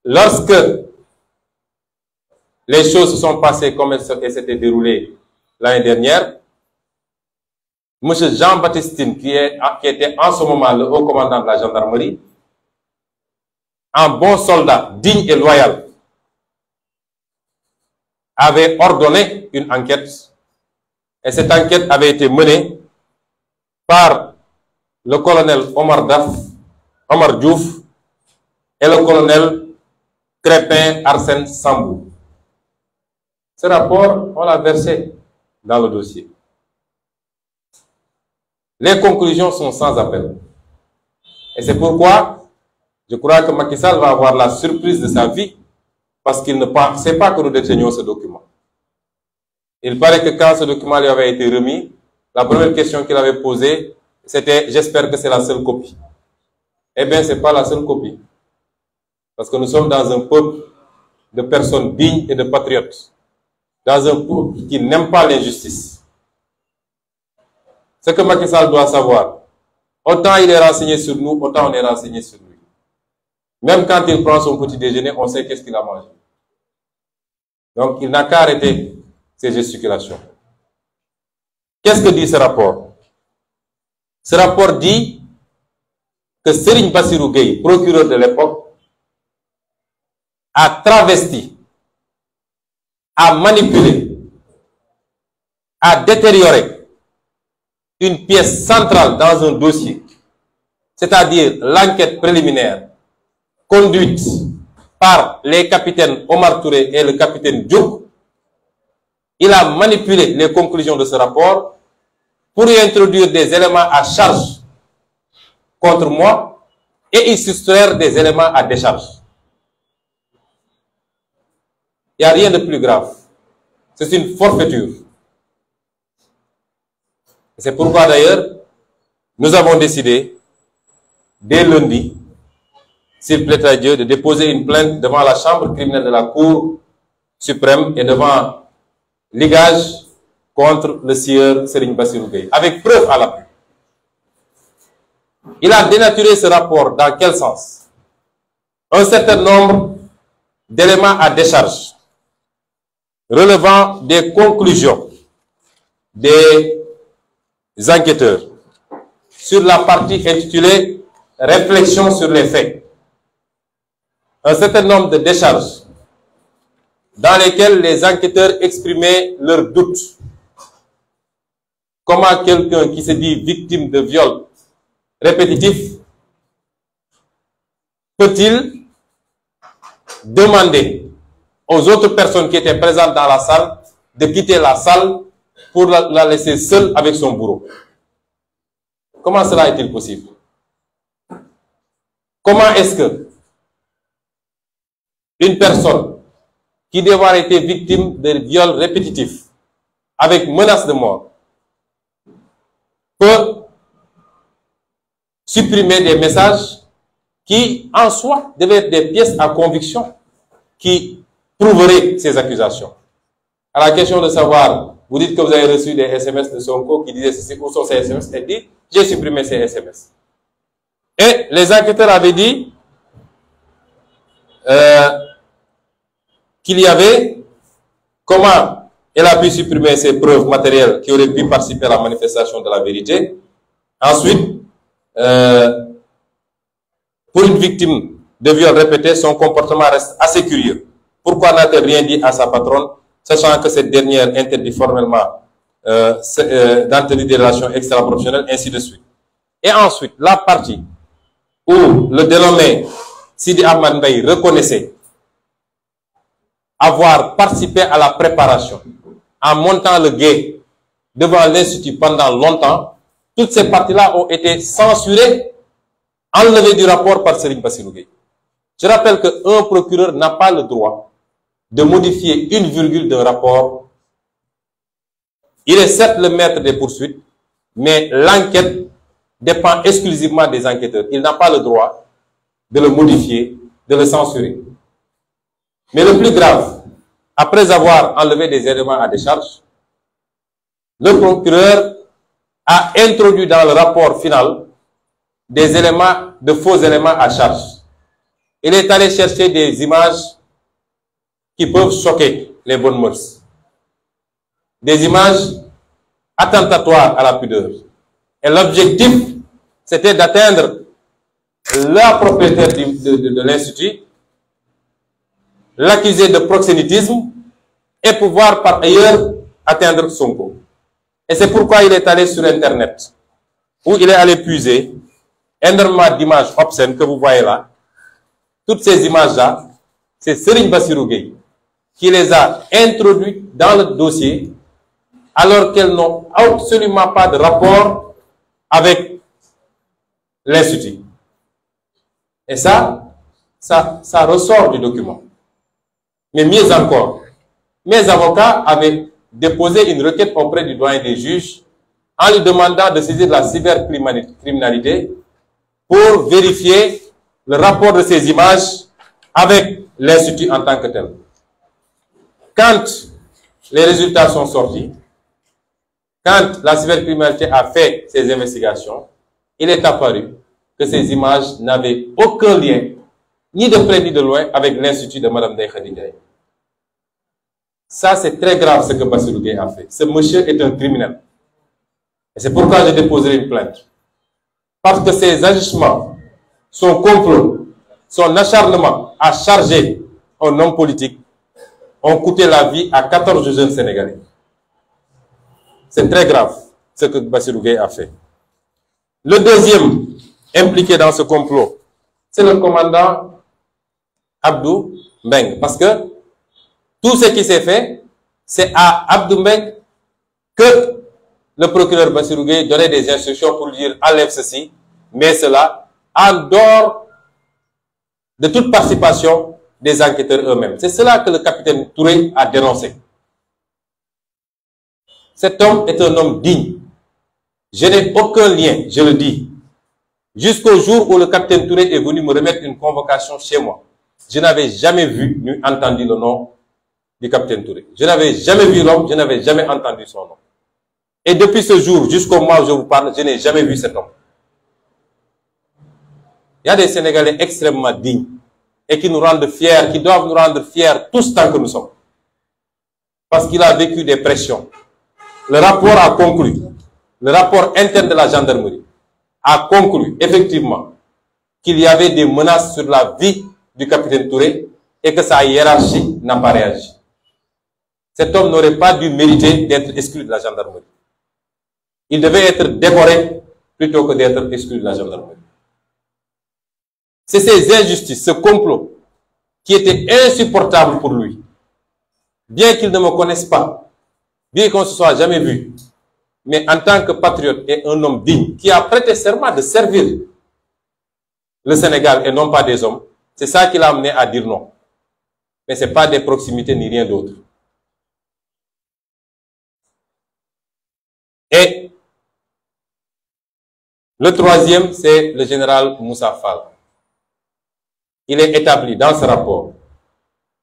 Lorsque les choses se sont passées comme elles s'étaient déroulées l'année dernière, M. Jean-Baptiste, qui était en ce moment le haut commandant de la gendarmerie, un bon soldat digne et loyal, avait ordonné une enquête, et cette enquête avait été menée par le colonel Omar Diouf et le colonel Crépin Arsène Sambou. Ce rapport, on l'a versé dans le dossier. Les conclusions sont sans appel. Et c'est pourquoi je crois que Macky Sall va avoir la surprise de sa vie, parce qu'il ne sait pas que nous détenions ce document. Il paraît que quand ce document lui avait été remis, la première question qu'il avait posée, c'était « J'espère que c'est la seule copie ». Eh bien, ce n'est pas la seule copie. Parce que nous sommes dans un peuple de personnes dignes et de patriotes. Dans un peuple qui n'aime pas l'injustice. Ce que Macky Sall doit savoir, autant il est renseigné sur nous, autant on est renseigné sur lui. Même quand il prend son petit déjeuner, on sait qu'est-ce qu'il a mangé. Donc, il n'a qu'à arrêter ses gesticulations. Qu'est-ce que dit ce rapport? Ce rapport dit que Serigne Bassirou Gueye, procureur de l'époque, a travesti, a manipulé, a détérioré une pièce centrale dans un dossier, c'est-à-dire l'enquête préliminaire conduite par les capitaines Omar Touré et le capitaine Diouf. Il a manipulé les conclusions de ce rapport pour y introduire des éléments à charge contre moi et y soustraire des éléments à décharge. Il n'y a rien de plus grave. C'est une forfaiture. C'est pourquoi d'ailleurs, nous avons décidé, dès lundi, s'il plaît à Dieu, de déposer une plainte devant la chambre criminelle de la Cour suprême et devant l'IGAJ contre le sieur Serigne Bassirou Gueye, avec preuve à l'appui. Il a dénaturé ce rapport dans quel sens? Un certain nombre d'éléments à décharge relevant des conclusions des enquêteurs sur la partie intitulée « Réflexion sur les faits ». Un certain nombre de décharges dans lesquelles les enquêteurs exprimaient leurs doutes. Comment quelqu'un qui se dit victime de viol répétitif peut-il demander aux autres personnes qui étaient présentes dans la salle de quitter la salle pour la laisser seule avec son bourreau? Comment cela est-il possible? Comment est-ce que une personne qui doit avoir été victime de viols répétitifs avec menace de mort peut supprimer des messages qui, en soi, devaient être des pièces à conviction qui prouveraient ces accusations? À la question de savoir, vous dites que vous avez reçu des SMS de Sonko qui disaient ceci, où sont ces SMS? Elle dit, j'ai supprimé ces SMS. Et les enquêteurs avaient dit qu'il y avait comment elle a pu supprimer ces preuves matérielles qui auraient pu participer à la manifestation de la vérité. Ensuite, pour une victime de viol répété, son comportement reste assez curieux. Pourquoi n'a-t-elle rien dit à sa patronne, sachant que cette dernière interdit formellement d'entretenir des relations extra-professionnelles, ainsi de suite. Et ensuite, la partie où le dénommé Sidi Ahmad Mbaye reconnaissait avoir participé à la préparation en montant le guet devant l'Institut pendant longtemps, toutes ces parties-là ont été censurées, enlevées du rapport par Serigne Bassirou Gueye. Je rappelle qu'un procureur n'a pas le droit de modifier une virgule d'un rapport. Il est certes le maître des poursuites, mais l'enquête dépend exclusivement des enquêteurs. Il n'a pas le droit de le modifier, de le censurer. Mais le plus grave, après avoir enlevé des éléments à décharge, le procureur a introduit dans le rapport final des éléments, de faux éléments à charge. Il est allé chercher des images qui peuvent choquer les bonnes mœurs. Des images attentatoires à la pudeur. Et l'objectif, c'était d'atteindre la propriétaire de l'Institut, l'accuser de proxénétisme et pouvoir par ailleurs atteindre Sonko. Et c'est pourquoi il est allé sur Internet, où il est allé puiser énormément d'images obscènes que vous voyez là. Toutes ces images-là, c'est Serigne Bassirou Gueye qui les a introduites dans le dossier alors qu'elles n'ont absolument pas de rapport avec l'Institut. Et ça ressort du document. Mais mieux encore, mes avocats avaient déposé une requête auprès du doyen des juges en lui demandant de saisir la cybercriminalité pour vérifier le rapport de ces images avec l'Institut en tant que tel. Quand les résultats sont sortis, quand la cybercriminalité a fait ses investigations, il est apparu que ces images n'avaient aucun lien, ni de près ni de loin, avec l'Institut de Mme Ndeye Khady Ndiaye. Ça, c'est très grave ce que Bassirou Gueye a fait. Ce monsieur est un criminel. Et c'est pourquoi j'ai déposé une plainte. Parce que ses agissements, son complot, son acharnement à charger un homme politique ont coûté la vie à 14 jeunes Sénégalais. C'est très grave ce que Bassirou Gueye a fait. Le deuxième impliqué dans ce complot, c'est le commandant Abdou Mbeng. Parce que tout ce qui s'est fait, c'est à Abdou Mbeng que le procureur Bassirou Gueye donnait des instructions pour lui dire enlève ceci, mais cela en dehors de toute participation des enquêteurs eux-mêmes. C'est cela que le capitaine Touré a dénoncé. Cet homme est un homme digne. Je n'ai aucun lien, je le dis. Jusqu'au jour où le capitaine Touré est venu me remettre une convocation chez moi. Je n'avais jamais vu ni entendu le nom du capitaine Touré. Je n'avais jamais vu l'homme, je n'avais jamais entendu son nom. Et depuis ce jour, jusqu'au mois où je vous parle, je n'ai jamais vu cet homme. Il y a des Sénégalais extrêmement dignes et qui nous rendent fiers, qui doivent nous rendre fiers tous tant que nous sommes. Parce qu'il a vécu des pressions. Le rapport a conclu, le rapport interne de la gendarmerie a conclu effectivement qu'il y avait des menaces sur la vie du capitaine Touré et que sa hiérarchie n'a pas réagi. Cet homme n'aurait pas dû mériter d'être exclu de la gendarmerie. Il devait être décoré plutôt que d'être exclu de la gendarmerie. C'est ces injustices, ce complot, qui était insupportable pour lui. Bien qu'il ne me connaisse pas, bien qu'on ne se soit jamais vu, mais en tant que patriote et un homme digne, qui a prêté serment de servir le Sénégal et non pas des hommes, c'est ça qui l'a amené à dire non. Mais ce n'est pas des proximités ni rien d'autre. Et le troisième, c'est le général Moussa Fall. Il est établi dans ce rapport,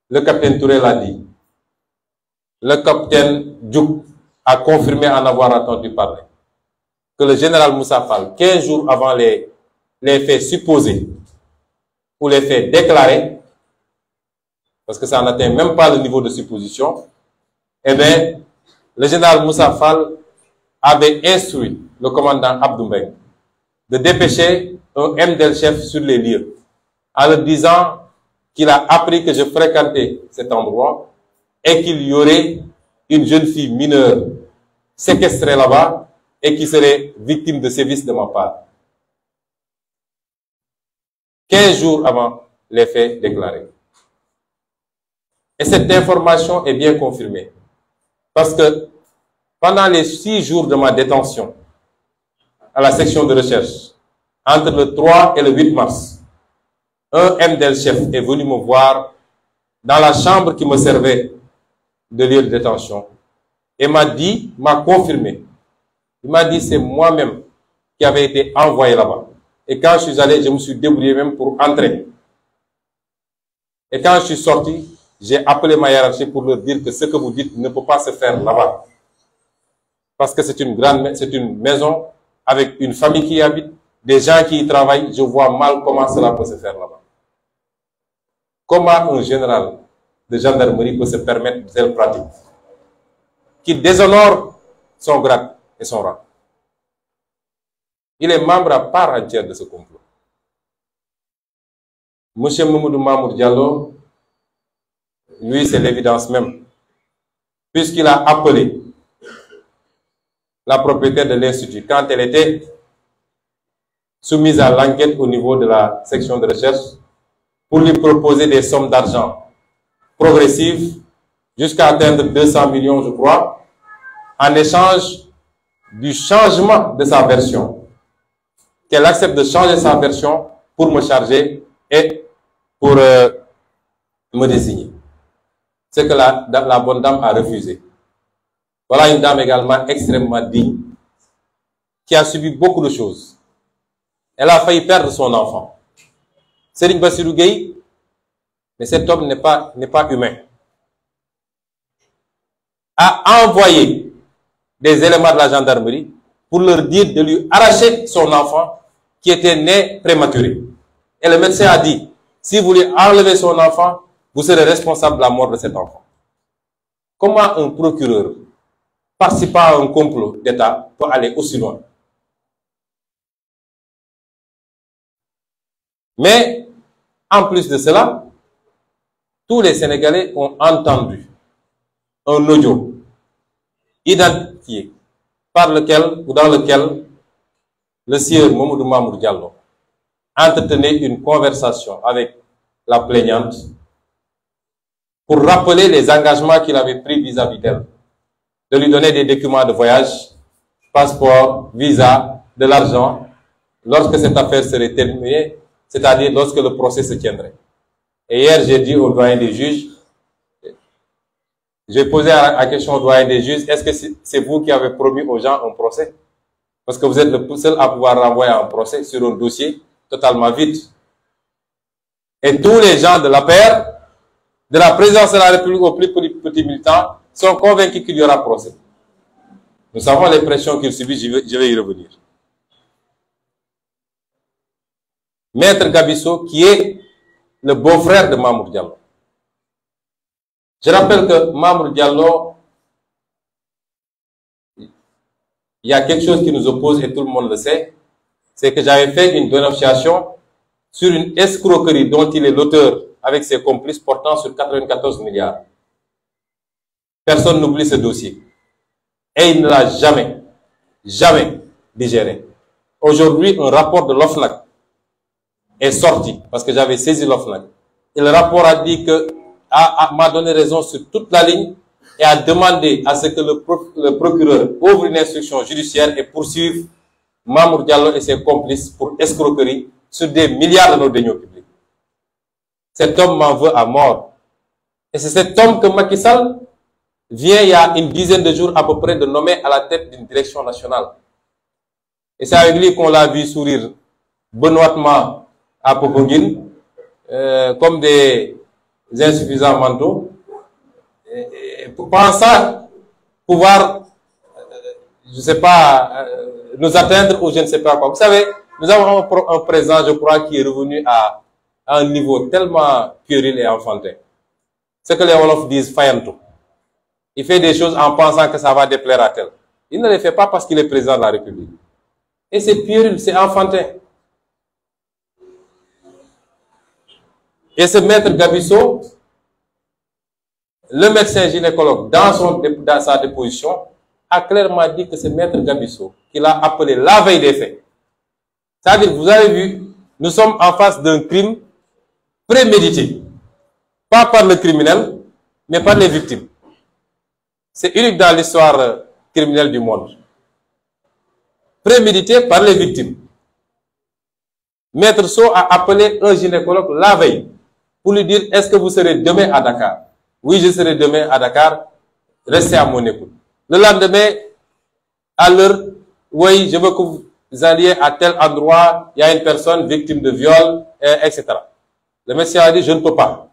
le capitaine Touré l'a dit, le capitaine Diouk a confirmé en avoir entendu parler, que le général Moussa Fall, 15 jours avant les faits supposés ou les faits déclarés, parce que ça n'atteint même pas le niveau de supposition, eh bien, le général Moussa Fall avait instruit le commandant Abdou Mbengue de dépêcher un MDL-chef sur les lieux, en leur disant qu'il a appris que je fréquentais cet endroit et qu'il y aurait une jeune fille mineure séquestrée là-bas et qui serait victime de sévices de ma part. 15 jours avant les faits déclarés. Et cette information est bien confirmée. Parce que pendant les 6 jours de ma détention à la section de recherche, entre le 3 et le 8 mars, un MDL-chef est venu me voir dans la chambre qui me servait de lieu de détention et m'a confirmé. Il m'a dit c'est moi-même qui avait été envoyé là-bas. Et quand je suis allé, je me suis débrouillé même pour entrer. Et quand je suis sorti, j'ai appelé ma hiérarchie pour leur dire que ce que vous dites ne peut pas se faire là-bas. Parce que c'est une maison avec une famille qui y habite, des gens qui y travaillent. Je vois mal comment cela peut se faire là-bas. Comment un général de gendarmerie peut se permettre de telles pratiques qui déshonore son grade et son rang? Il est membre à part entière de ce complot. Monsieur Mamadou Mamour Diallo, lui, c'est l'évidence même, puisqu'il a appelé la propriétaire de l'Institut quand elle était soumise à l'enquête au niveau de la section de recherche pour lui proposer des sommes d'argent progressives jusqu'à atteindre 200 millions, je crois, en échange du changement de sa version. Qu'elle accepte de changer sa version pour me charger et pour me désigner. C'est que la bonne dame a refusé. Voilà une dame également extrêmement digne qui a subi beaucoup de choses. Elle a failli perdre son enfant. Serigne Bassirou Gueye, mais cet homme n'est pas humain, a envoyé des éléments de la gendarmerie pour leur dire de lui arracher son enfant qui était né prématuré. Et le médecin a dit, si vous lui enlevez son enfant, vous serez responsable de la mort de cet enfant. Comment un procureur, participant à un complot d'État, peut aller aussi loin? Mais, en plus de cela, tous les Sénégalais ont entendu un audio identifié par lequel ou dans lequel le sieur Mamadou Mamour Diallo entretenait une conversation avec la plaignante pour rappeler les engagements qu'il avait pris vis-à-vis d'elle, de lui donner des documents de voyage, passeport, visa, de l'argent, lorsque cette affaire serait terminée, c'est-à-dire lorsque le procès se tiendrait. Et hier, j'ai dit au doyen des juges, j'ai posé la question au doyen des juges, est-ce que c'est vous qui avez promis aux gens un procès? Parce que vous êtes le seul à pouvoir renvoyer un procès sur un dossier totalement vide. Et tous les gens de l'APR, de la présidence de la République aux plus petits militants, sont convaincus qu'il y aura procès. Nous savons les pressions qu'il subit, je vais y revenir. Maître Gabisso, qui est le beau-frère de Mamour Diallo. Je rappelle que Mamour Diallo, il y a quelque chose qui nous oppose et tout le monde le sait, c'est que j'avais fait une dénonciation sur une escroquerie dont il est l'auteur avec ses complices portant sur 94 milliards. Personne n'oublie ce dossier. Et il ne l'a jamais digéré. Aujourd'hui, un rapport de l'OFNAC est sorti, parce que j'avais saisi l'OFNAC. Et le rapport a dit que, m'a donné raison sur toute la ligne et a demandé à ce que le procureur ouvre une instruction judiciaire et poursuive Mamour Diallo et ses complices pour escroquerie sur des milliards de nos deniers publics. Cet homme m'en veut à mort. Et c'est cet homme que Macky Sall vient il y a une dizaine de jours à peu près de nommer à la tête d'une direction nationale. Et c'est avec lui qu'on l'a vu sourire benoîtement à Popenguine, comme des insuffisants mentaux, pensant pouvoir, je ne sais pas, nous atteindre ou je ne sais pas quoi. Vous savez, nous avons un président, je crois, qui est revenu à un niveau tellement puéril et enfantin. Ce que les Wolofs disent, fayanto. Il fait des choses en pensant que ça va déplaire à tel. Il ne les fait pas parce qu'il est président de la République. Et c'est puéril, c'est enfantin. Et ce maître Gabisso, le médecin gynécologue, dans sa déposition, a clairement dit que c'est maître Gabisso qui l'a appelé la veille des faits. C'est-à-dire, vous avez vu, nous sommes en face d'un crime prémédité. Pas par le criminel, mais par les victimes. C'est unique dans l'histoire criminelle du monde. Prémédité par les victimes. Maître So a appelé un gynécologue la veille pour lui dire, est-ce que vous serez demain à Dakar? Oui, je serai demain à Dakar. Restez à mon écoute. Le lendemain, à l'heure, oui, je veux que vous alliez à tel endroit, il y a une personne victime de viol, etc. Le médecin a dit, je ne peux pas.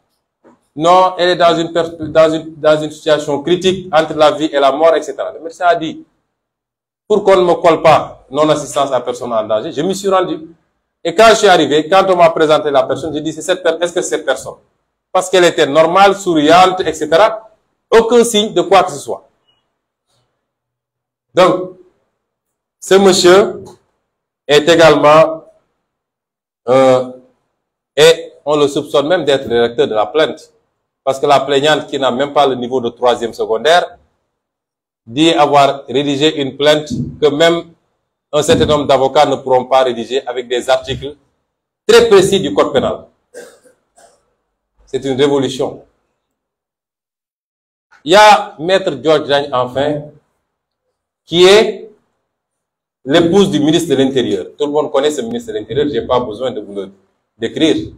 Non, elle est dans une situation critique entre la vie et la mort, etc. Le médecin a dit, pour qu'on ne me colle pas non-assistance à personne en danger, je m'y suis rendu. Et quand je suis arrivé, quand on m'a présenté la personne, j'ai dit, est-ce que c'est cette personne? Parce qu'elle était normale, souriante, etc. Aucun signe de quoi que ce soit. Donc, ce monsieur est également, et on le soupçonne même d'être le rédacteur de la plainte. Parce que la plaignante, qui n'a même pas le niveau de 3e secondaire, dit avoir rédigé une plainte que même un certain nombre d'avocats ne pourront pas rédiger avec des articles très précis du code pénal. C'est une révolution. Il y a Maître Georges Diagne, enfin, qui est l'épouse du ministre de l'Intérieur. Tout le monde connaît ce ministre de l'Intérieur, je n'ai pas besoin de vous le décrire.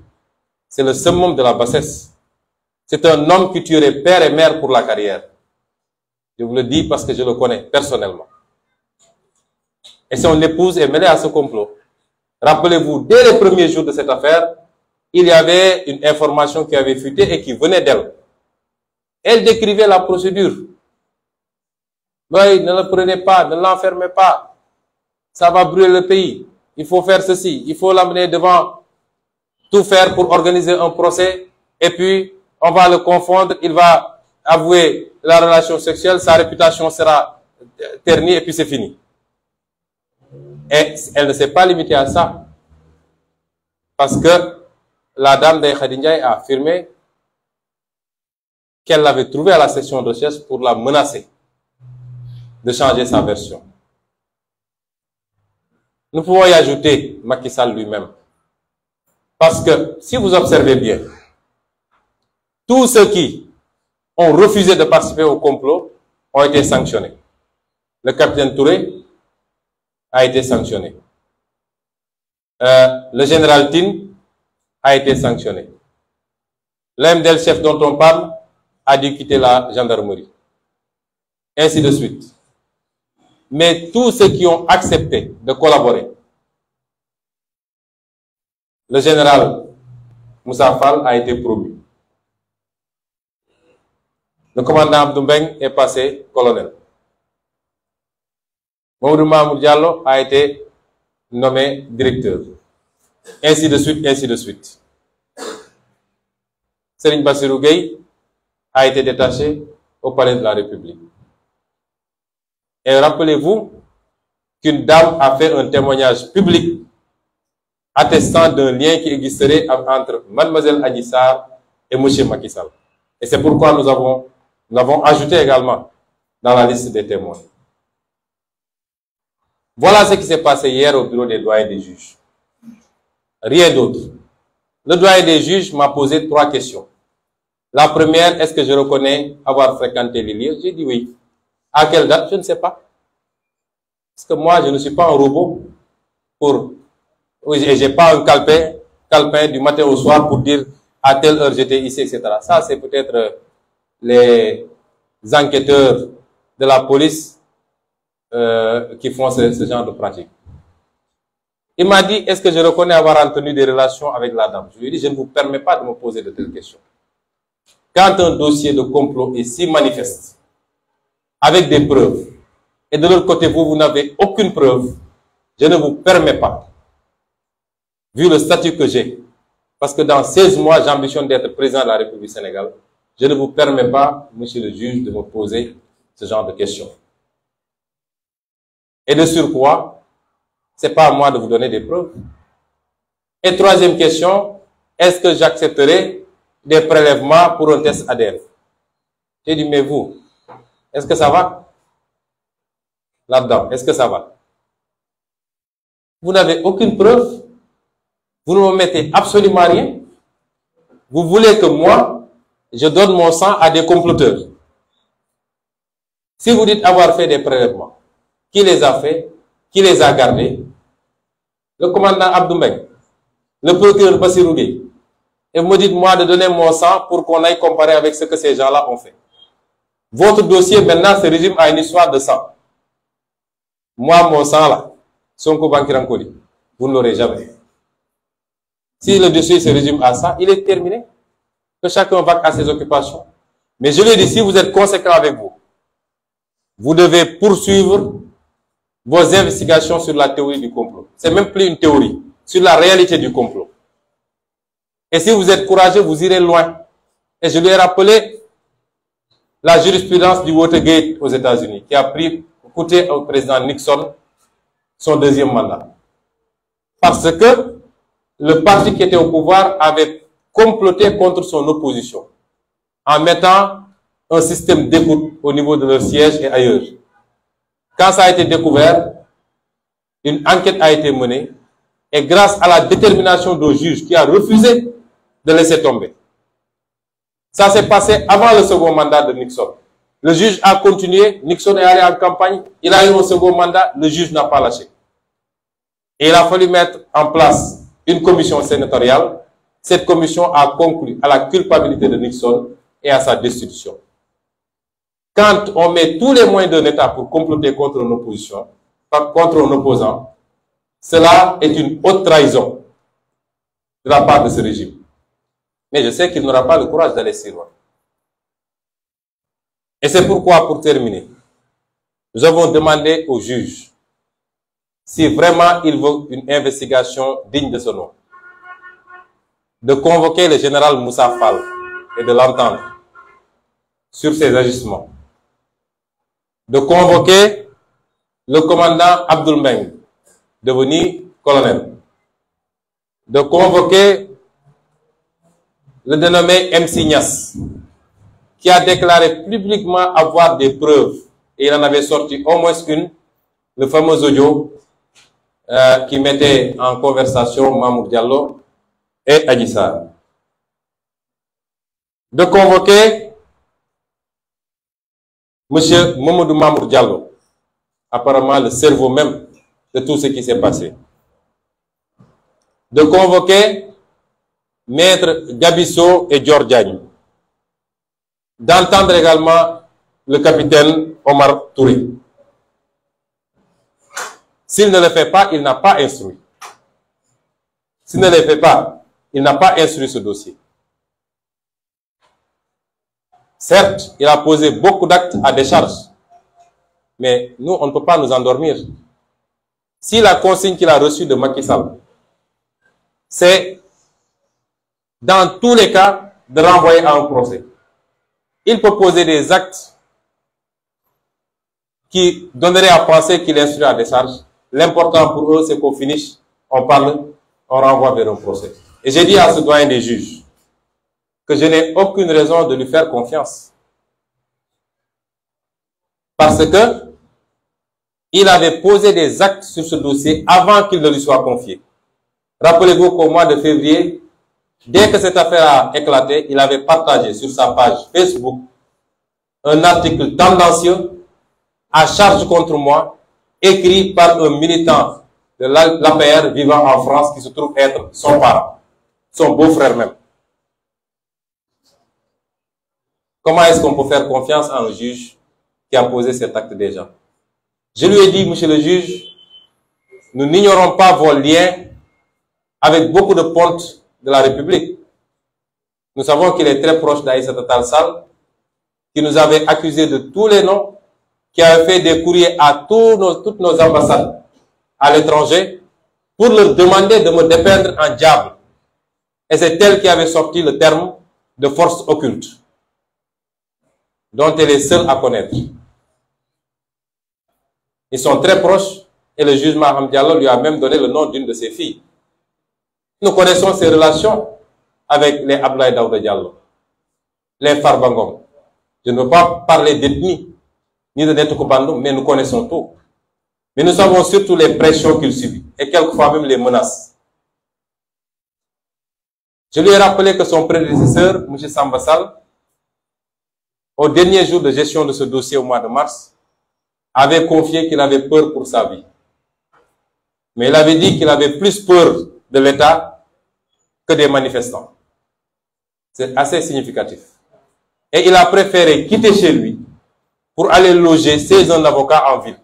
C'est le summum de la bassesse. C'est un homme qui tuerait père et mère pour la carrière. Je vous le dis parce que je le connais personnellement. Et son épouse est mêlée à ce complot. Rappelez-vous, dès les premiers jours de cette affaire, il y avait une information qui avait fuité et qui venait d'elle. Elle décrivait la procédure. Oui, ne le prenez pas, ne l'enfermez pas. Ça va brûler le pays. Il faut faire ceci. Il faut l'amener devant. Tout faire pour organiser un procès. Et puis, on va le confondre. Il va avouer la relation sexuelle. Sa réputation sera ternie et puis c'est fini. Et elle ne s'est pas limitée à ça. Parce que la dame de Khady Ndiaye a affirmé qu'elle l'avait trouvé à la section de recherche pour la menacer de changer sa version. Nous pouvons y ajouter Macky Sall lui-même. Parce que si vous observez bien, tous ceux qui ont refusé de participer au complot ont été sanctionnés. Le capitaine Touré a été sanctionné. Le général Tine a été sanctionné. L'MDL chef dont on parle a dû quitter la gendarmerie. Ainsi de suite. mais tous ceux qui ont accepté de collaborer. Le général Moussa Fall a été promu. Le commandant Abdou Mbeng est passé colonel. Mamadou Mamour Diallo a été nommé directeur. Ainsi de suite, ainsi de suite. Serigne Bassirou Gueye a été détaché au palais de la République. Et rappelez-vous qu'une dame a fait un témoignage public attestant d'un lien qui existerait entre mademoiselle Adji Sarr et monsieur Macky Sall. Et c'est pourquoi nous l'avons ajouté également dans la liste des témoins. Voilà ce qui s'est passé hier au bureau des doyens des juges. Rien d'autre. Le doyen des juges m'a posé 3 questions. La première, est-ce que je reconnais avoir fréquenté les lieux? J'ai dit oui. À quelle date? Je ne sais pas. Parce que moi, je ne suis pas un robot et j'ai pas un calepin du matin au soir pour dire à telle heure j'étais ici, etc. Ça, c'est peut-être les enquêteurs de la police qui font ce genre de pratique. Il m'a dit, est-ce que je reconnais avoir entretenu des relations avec la dame? Je lui ai dit, je ne vous permets pas de me poser de telles questions. Quand un dossier de complot est si manifeste, avec des preuves, et de l'autre côté, vous n'avez aucune preuve, je ne vous permets pas, vu le statut que j'ai, parce que dans 16 mois, j'ambitionne d'être président de la République du Sénégal, je ne vous permets pas, monsieur le juge, de me poser ce genre de questions. Et de surcroît, c'est pas à moi de vous donner des preuves. Et troisième question, est-ce que j'accepterai des prélèvements pour un test ADN? J'ai dit, mais vous, est-ce que ça va? Là-dedans, est-ce que ça va? Vous n'avez aucune preuve. Vous ne me mettez absolument rien. Vous voulez que moi, je donne mon sang à des comploteurs. Si vous dites avoir fait des prélèvements, qui les a fait? Qui les a gardés? Le commandant Abdou Mbeng, le procureur Bassirou Gueye. Et vous me dites, moi, de donner mon sang pour qu'on aille comparer avec ce que ces gens-là ont fait. Votre dossier, maintenant, se résume à une histoire de sang. Moi, mon sang, là, Sonko Bankirankoli, vous ne l'aurez jamais. Si le dossier se résume à ça, il est terminé. Que chacun va à ses occupations. Mais je l'ai dit, si vous êtes conséquent avec vous, vous devez poursuivre vos investigations sur la théorie du complot. C'est même plus une théorie, sur la réalité du complot. Et si vous êtes courageux, vous irez loin. Et je lui ai rappelé la jurisprudence du Watergate aux États-Unis, qui a coûté au président Nixon son 2e mandat. Parce que le parti qui était au pouvoir avait comploté contre son opposition, en mettant un système d'écoute au niveau de leur siège et ailleurs. Quand ça a été découvert, une enquête a été menée, et grâce à la détermination du juge qui a refusé de laisser tomber. Ça s'est passé avant le second mandat de Nixon. Le juge a continué, Nixon est allé en campagne, il a eu un second mandat, le juge n'a pas lâché. Et il a fallu mettre en place une commission sénatoriale. Cette commission a conclu à la culpabilité de Nixon et à sa destitution. Quand on met tous les moyens d'un État pour comploter contre une opposition, contre un opposant, cela est une haute trahison de la part de ce régime. Mais je sais qu'il n'aura pas le courage d'aller si loin. Et c'est pourquoi, pour terminer, nous avons demandé au juge si vraiment il veut une investigation digne de ce nom, de convoquer le général Moussa Fall et de l'entendre sur ses agissements, de convoquer le commandant Abdoul Mbeng, devenu colonel, de convoquer le dénommé MC Niass, qui a déclaré publiquement avoir des preuves, et il en avait sorti au moins une, le fameux audio qui mettait en conversation Mamour Diallo et Adji Sarr. De convoquer M. Mamadou Mamour Diallo, apparemment le cerveau même de tout ce qui s'est passé. De convoquer Maître Gabisso et Dior Diagne. D'entendre également le capitaine Omar Touré. S'il ne le fait pas, il n'a pas instruit. S'il ne le fait pas, il n'a pas instruit ce dossier. Certes, il a posé beaucoup d'actes à décharge, mais nous, on ne peut pas nous endormir. Si la consigne qu'il a reçue de Macky Sall, c'est dans tous les cas de renvoyer à un procès, il peut poser des actes qui donneraient à penser qu'il instruit à décharge. L'important pour eux, c'est qu'au finish, on parle, on renvoie vers un procès. Et j'ai dit à ce doyen des juges que je n'ai aucune raison de lui faire confiance. Parce que il avait posé des actes sur ce dossier avant qu'il ne lui soit confié. Rappelez-vous qu'au mois de février, dès que cette affaire a éclaté, il avait partagé sur sa page Facebook un article tendancieux à charge contre moi, écrit par un militant de l'APR vivant en France qui se trouve être son parent, son beau-frère même. Comment est-ce qu'on peut faire confiance à un juge qui a posé cet acte déjà? Je lui ai dit, monsieur le juge, nous n'ignorons pas vos liens avec beaucoup de pontes de la République. Nous savons qu'il est très proche d'Aïssata Tall Sall, qui nous avait accusés de tous les noms, qui avait fait des courriers à toutes nos ambassades à l'étranger pour leur demander de me dépeindre en diable. Et c'est elle qui avait sorti le terme de force occulte, dont elle est seule à connaître. Ils sont très proches et le juge Maham Diallo lui a même donné le nom d'une de ses filles. Nous connaissons ses relations avec les Abdoulaye Daouda Diallo, les Farba Ngom. Je ne veux pas parler d'ethnie, ni de Neto Bandung, mais nous connaissons tout. Mais nous savons surtout les pressions qu'il subit, et quelquefois même les menaces. Je lui ai rappelé que son prédécesseur, M. Samba Sall, au dernier jour de gestion de ce dossier au mois de mars, avait confié qu'il avait peur pour sa vie. Mais il avait dit qu'il avait plus peur de l'État que des manifestants. C'est assez significatif. Et il a préféré quitter chez lui pour aller loger chez un avocat en ville.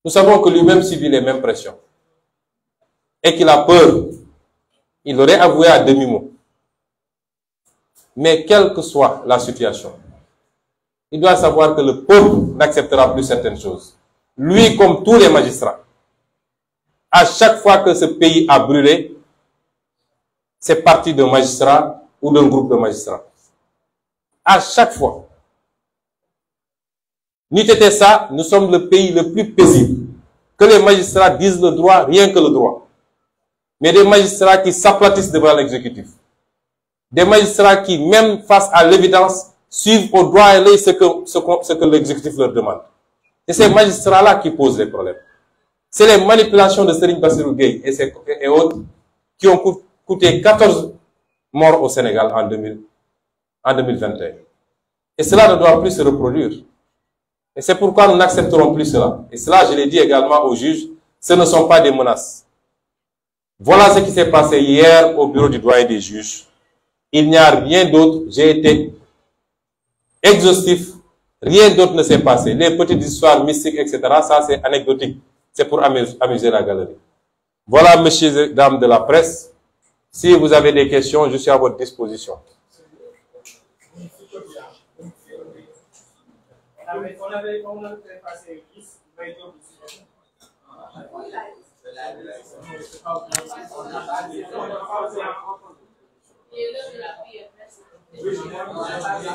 Nous savons que lui-même subit les mêmes pressions. Et qu'il a peur. Il aurait avoué à demi-mot. Mais quelle que soit la situation, il doit savoir que le peuple n'acceptera plus certaines choses. Lui, comme tous les magistrats, à chaque fois que ce pays a brûlé, c'est parti d'un magistrat ou d'un groupe de magistrats. À chaque fois. N'eût été ça, nous sommes le pays le plus paisible. Que les magistrats disent le droit, rien que le droit. Mais des magistrats qui s'aplatissent devant l'exécutif. Des magistrats qui, même face à l'évidence, suivent au doigt et l'œil ce que l'exécutif leur demande. Et ces magistrats-là qui posent les problèmes. C'est les manipulations de Serigne Bassirou Gueye et autres qui ont coûté 14 morts au Sénégal en 2021. Et cela ne doit plus se reproduire. Et c'est pourquoi nous n'accepterons plus cela. Et cela, je l'ai dit également aux juges, ce ne sont pas des menaces. Voilà ce qui s'est passé hier au bureau du doyen des juges. Il n'y a rien d'autre. J'ai été exhaustif. Rien d'autre ne s'est passé. Les petites histoires mystiques, etc., ça c'est anecdotique. C'est pour amuser la galerie. Voilà, messieurs et dames de la presse. Si vous avez des questions, je suis à votre disposition.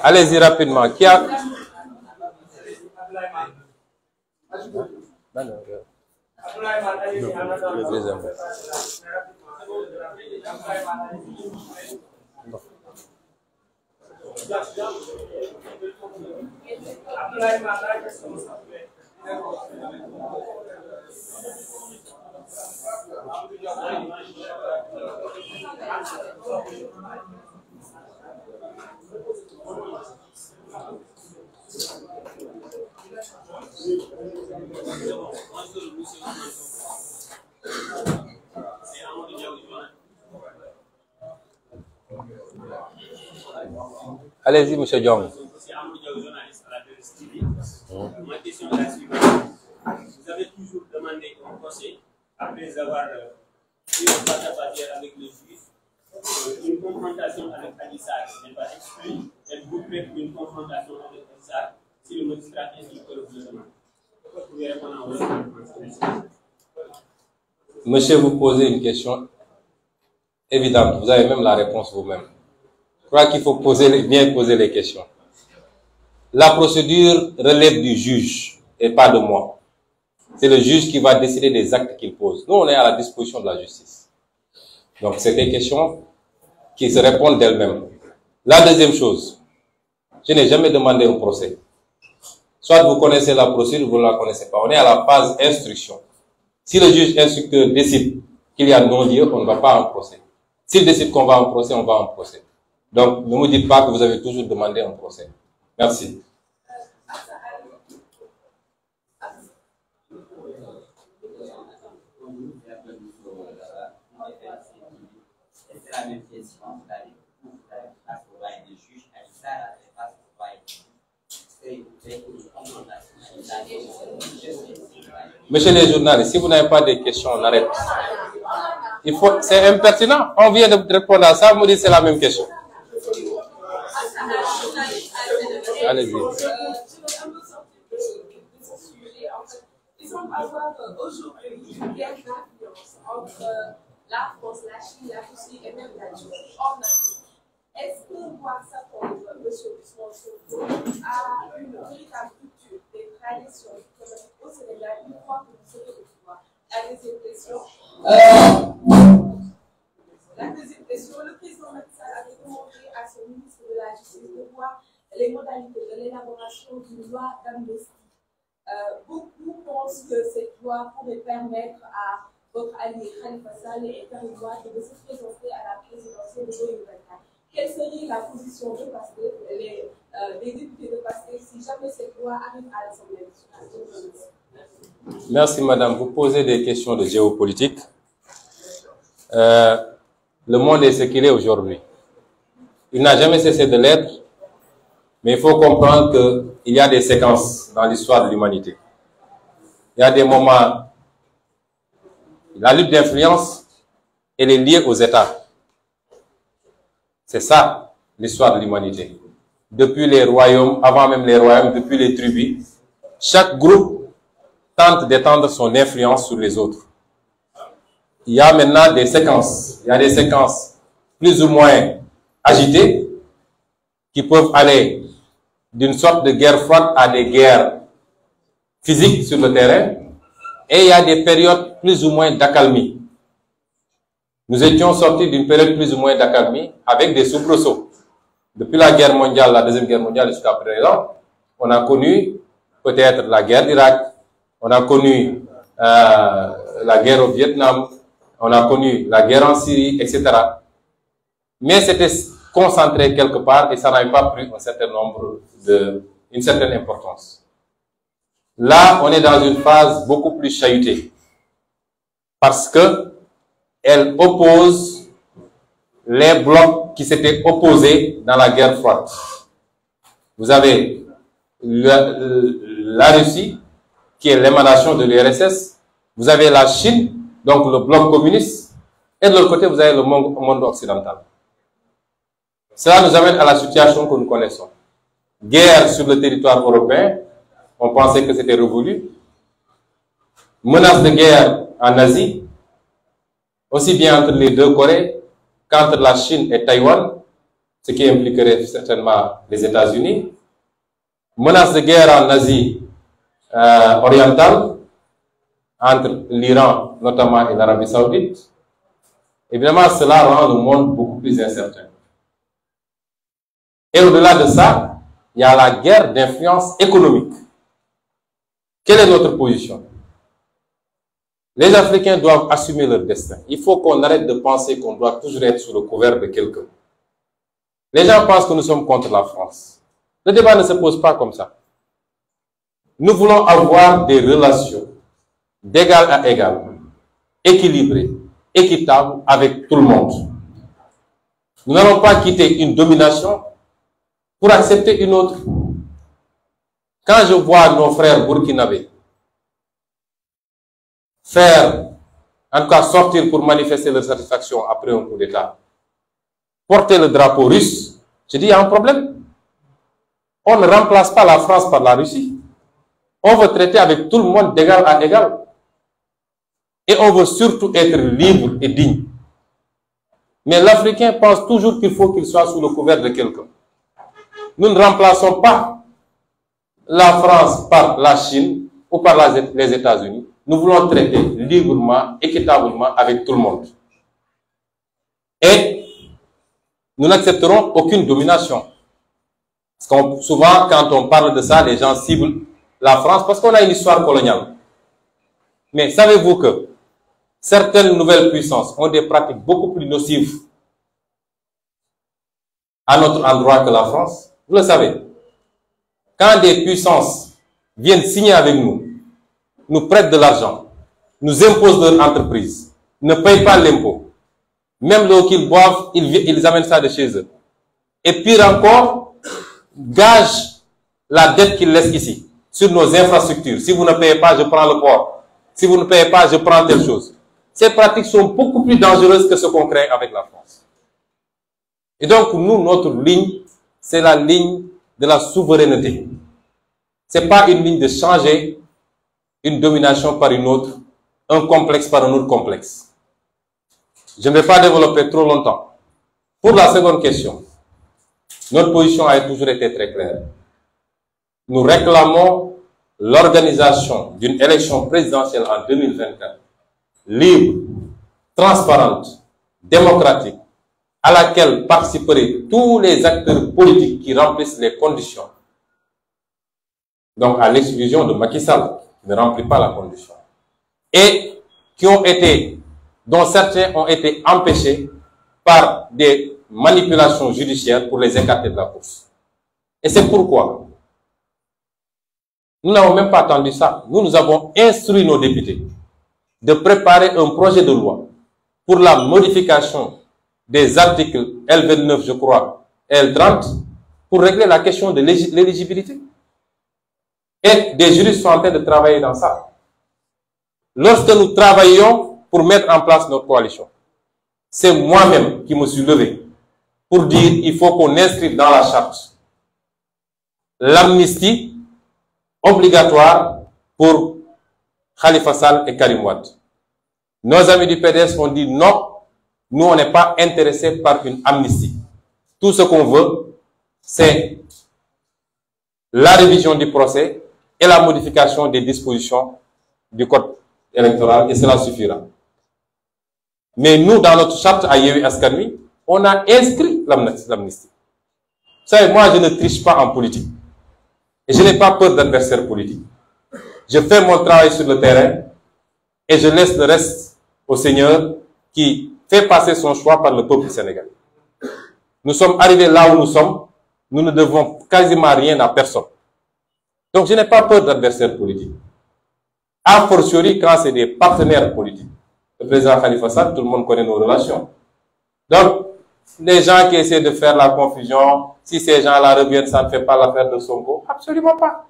Allez-y rapidement. Qui a... Allez-y, monsieur Diong. Ma question est la suivante. Vous avez toujours après avoir eu un face-à-face avec le juge, une confrontation avec Adji Sarr n'est pas exclue. Êtes-vous prêt pour une confrontation avec Adji Sarr si le magistrat ainsi que le gouvernement? Vous pouvez répondre en wolof. Monsieur, vous posez une question évidente. Vous avez même la réponse vous-même. Je crois qu'il faut bien poser les questions. La procédure relève du juge et pas de moi. C'est le juge qui va décider des actes qu'il pose. Nous, on est à la disposition de la justice. Donc, c'est des questions qui se répondent d'elles-mêmes. La deuxième chose, je n'ai jamais demandé un procès. Soit vous connaissez la procédure, vous ne la connaissez pas. On est à la phase instruction. Si le juge instructeur décide qu'il y a non-lieu, on ne va pas en procès. S'il décide qu'on va en procès, on va en procès. Donc, ne me dites pas que vous avez toujours demandé un procès. Merci. Monsieur les journalistes, si vous n'avez pas de questions, on arrête. C'est impertinent. On vient de répondre à ça, vous me dites c'est la même question. Allez-y. Il semble avoir aujourd'hui une guerre d'influence entre la France, la Chine, la Russie et même la Turquie en Afrique. Est-ce que voir ça comme M. Ousmane Sonko a une véritable culture des traditions économiques au Sénégal une fois que vous serez au pouvoir? La deuxième question. Le président Macky Sall avait demandé à son ministre de la Justice de voir les modalités de l'élaboration d'une loi d'amnistie. Beaucoup pensent que cette loi pourrait permettre à votre allié Khalifa Sall et Karim Wade de se présenter à la présidentielle de 2024. Quelle serait la position de Pastef, des députés de Pastef, si jamais cette loi arrive à l'Assemblée nationale? Merci madame. Vous posez des questions de géopolitique. Le monde est ce qu'il est aujourd'hui. Il n'a jamais cessé de l'être, mais il faut comprendre qu'il y a des séquences dans l'histoire de l'humanité. Il y a des moments, la lutte d'influence, elle est liée aux États. C'est ça, l'histoire de l'humanité. Depuis les royaumes, avant même les royaumes, depuis les tribus, chaque groupe tente d'étendre son influence sur les autres. Il y a maintenant des séquences. Il y a des séquences plus ou moins agitées qui peuvent aller d'une sorte de guerre froide à des guerres physiques sur le terrain. Et il y a des périodes plus ou moins d'accalmie. Nous étions sortis d'une période plus ou moins d'accalmie avec des soubresauts. Depuis la guerre mondiale, la deuxième guerre mondiale jusqu'à présent, on a connu peut-être la guerre d'Irak, on a connu la guerre au Vietnam, on a connu la guerre en Syrie, etc. Mais c'était concentré quelque part et ça n'avait pas pris une certaine importance. Là, on est dans une phase beaucoup plus chahutée parce que elle oppose les blocs qui s'étaient opposés dans la guerre froide. Vous avez la Russie, qui est l'émanation de l'URSS. Vous avez la Chine, donc le bloc communiste. Et de l'autre côté, vous avez le monde occidental. Cela nous amène à la situation que nous connaissons. Guerre sur le territoire européen. On pensait que c'était révolu. Menace de guerre en Asie. Aussi bien entre les deux Corées qu'entre la Chine et Taïwan, ce qui impliquerait certainement les États-Unis. Menace de guerre en Asie orientale, entre l'Iran notamment et l'Arabie Saoudite. Évidemment, cela rend le monde beaucoup plus incertain. Et au-delà de ça, il y a la guerre d'influence économique. Quelle est notre position? Les Africains doivent assumer leur destin. Il faut qu'on arrête de penser qu'on doit toujours être sous le couvert de quelqu'un. Les gens pensent que nous sommes contre la France. Le débat ne se pose pas comme ça. Nous voulons avoir des relations d'égal à égal, équilibrées, équitables avec tout le monde. Nous n'allons pas quitter une domination pour accepter une autre. Quand je vois nos frères burkinabés faire en tout cas sortir pour manifester leur satisfaction après un coup d'État, porter le drapeau russe, je dis il y a un problème. On ne remplace pas la France par la Russie. On veut traiter avec tout le monde d'égal à égal. Et on veut surtout être libre et digne. Mais l'Africain pense toujours qu'il faut qu'il soit sous le couvert de quelqu'un. Nous ne remplaçons pas la France par la Chine ou par les États-Unis. Nous voulons traiter librement, équitablement avec tout le monde. Et nous n'accepterons aucune domination. Parce que souvent, quand on parle de ça, les gens ciblent la France parce qu'on a une histoire coloniale. Mais savez-vous que certaines nouvelles puissances ont des pratiques beaucoup plus nocives à notre endroit que la France? Vous le savez. Quand des puissances viennent signer avec nous, nous prêtent de l'argent, nous imposent leur entreprise, ne payent pas l'impôt, même l'eau qu'ils boivent, ils amènent ça de chez eux. Et pire encore, gagent la dette qu'ils laissent ici, sur nos infrastructures. Si vous ne payez pas, je prends le port. Si vous ne payez pas, je prends telle chose. Ces pratiques sont beaucoup plus dangereuses que ce qu'on crée avec la France. Et donc, nous, notre ligne, c'est la ligne de la souveraineté. Ce n'est pas une ligne de changer une domination par une autre, un complexe par un autre complexe. Je ne vais pas développer trop longtemps. Pour la seconde question, notre position a toujours été très claire. Nous réclamons l'organisation d'une élection présidentielle en 2024, libre, transparente, démocratique, à laquelle participeraient tous les acteurs politiques qui remplissent les conditions. Donc, à l'exclusion de Macky Sall, qui ne remplit pas la condition. Et dont certains ont été empêchés par des manipulations judiciaires pour les écarter de la course. Et c'est pourquoi nous n'avons même pas attendu ça. Nous avons instruit nos députés de préparer un projet de loi pour la modification des articles L29, je crois, et L30, pour régler la question de l'éligibilité. Et des juristes sont en train de travailler dans ça. Lorsque nous travaillions pour mettre en place notre coalition, c'est moi-même qui me suis levé pour dire qu'il faut qu'on inscrive dans la charte l'amnistie obligatoire pour Khalifa Sall et Karim Wade. Nos amis du PDS ont dit non, nous on n'est pas intéressés par une amnistie. Tout ce qu'on veut, c'est la révision du procès et la modification des dispositions du code électoral, et cela suffira. Mais nous, dans notre charte à Yewwi Askan Wi, on a inscrit l'amnistie. Vous savez, moi, je ne triche pas en politique. Et je n'ai pas peur d'adversaires politiques. Je fais mon travail sur le terrain et je laisse le reste au Seigneur qui fait passer son choix par le peuple sénégalais. Nous sommes arrivés là où nous sommes. Nous ne devons quasiment rien à personne. Donc, je n'ai pas peur d'adversaires politiques. A fortiori, quand c'est des partenaires politiques. Le président Khalifa Sall, tout le monde connaît nos relations. Donc, les gens qui essaient de faire la confusion, si ces gens-là reviennent, ça ne fait pas l'affaire de Sonko. Absolument pas.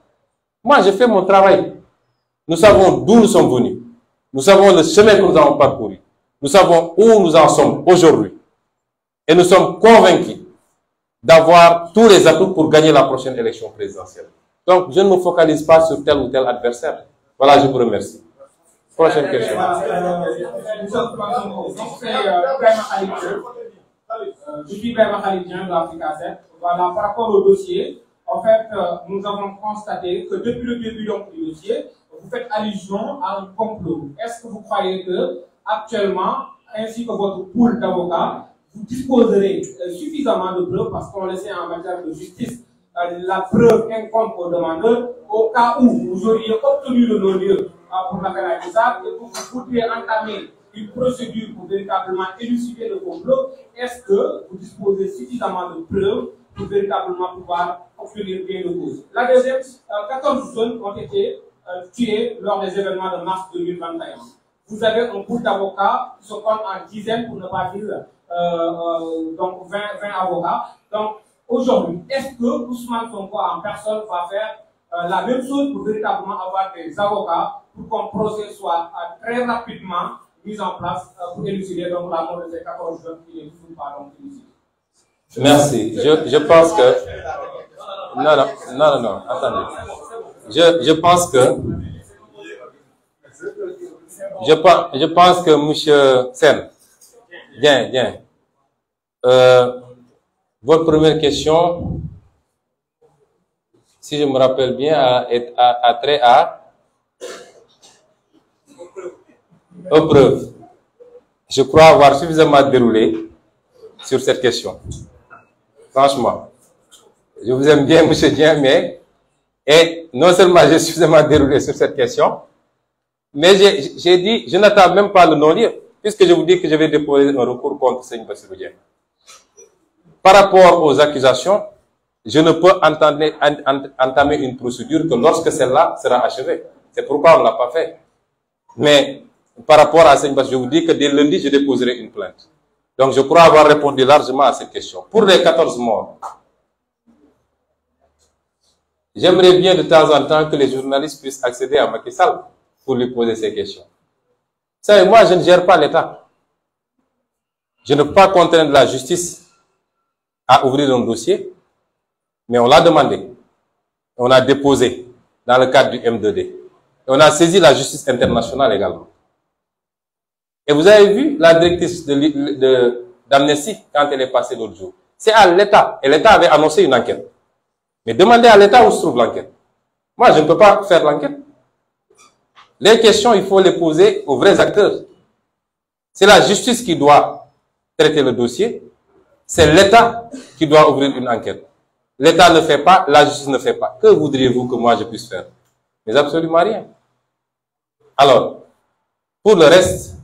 Moi, je fais mon travail. Nous savons d'où nous sommes venus. Nous savons le chemin que nous avons parcouru. Nous savons où nous en sommes aujourd'hui. Et nous sommes convaincus d'avoir tous les atouts pour gagner la prochaine élection présidentielle. Donc, je ne me focalise pas sur tel ou tel adversaire. Voilà, je vous remercie. Prochaine question. Je suis Ibrahima Khalidien de l'Africa 7. Voilà, par rapport au dossier, en fait, nous avons constaté que depuis le début du dossier, vous faites allusion à un complot. Est-ce que vous croyez que, actuellement, ainsi que votre pool d'avocats, vous disposerez suffisamment de preuves, parce qu'on le sait en matière de justice, la preuve incombe au demandeur, au cas où vous auriez obtenu le non-lieu pour l'affaire Adji-Sarr et que vous voudriez entamer une procédure pour véritablement élucider le complot, est-ce que vous disposez suffisamment de preuves pour véritablement pouvoir obtenir gain de cause? La deuxième, 14 jeunes ont été tués lors des événements de mars 2021. Vous avez un groupe d'avocats qui se compte en dizaines, pour ne pas dire donc 20 avocats. Donc aujourd'hui, est-ce que Ousmane Sonko en personne va faire la même chose pour véritablement avoir des avocats pour qu'un procès soit très rapidement mise en place pour élucider donc la mort de ces 14 jeunes qui n'est toujours pas donc élucidée. Merci. Je pense que... Non, attendez. Je pense que... Je pense que monsieur Sen, bien. Votre première question, si je me rappelle bien, a trait aux preuves. Je crois avoir suffisamment déroulé sur cette question. Franchement, je vous aime bien, monsieur Dien, et non seulement j'ai suffisamment déroulé sur cette question, mais j'ai dit, je n'attends même pas le non-lieu, puisque je vous dis que je vais déposer un recours contre Seigne Bassirou Dien. Par rapport aux accusations, je ne peux entamer une procédure que lorsque celle-là sera achevée. C'est pourquoi on ne l'a pas fait. Mais par rapport à Seigne Bass, je vous dis que dès lundi, je déposerai une plainte. Donc je crois avoir répondu largement à cette question. Pour les 14 morts, j'aimerais bien de temps en temps que les journalistes puissent accéder à Macky Sall pour lui poser ces questions. Vous savez, moi, je ne gère pas l'État. Je ne peux pas contraindre la justice à ouvrir un dossier, mais on l'a demandé. On a déposé dans le cadre du M2D. Et on a saisi la justice internationale également. Et vous avez vu la directrice d'Amnesty quand elle est passée l'autre jour. C'est à l'État. Et l'État avait annoncé une enquête. Mais demandez à l'État où se trouve l'enquête. Moi, je ne peux pas faire l'enquête. Les questions, il faut les poser aux vrais acteurs. C'est la justice qui doit traiter le dossier. C'est l'État qui doit ouvrir une enquête. L'État ne fait pas, la justice ne fait pas. Que voudriez-vous que moi je puisse faire? Mais absolument rien. Alors, pour le reste,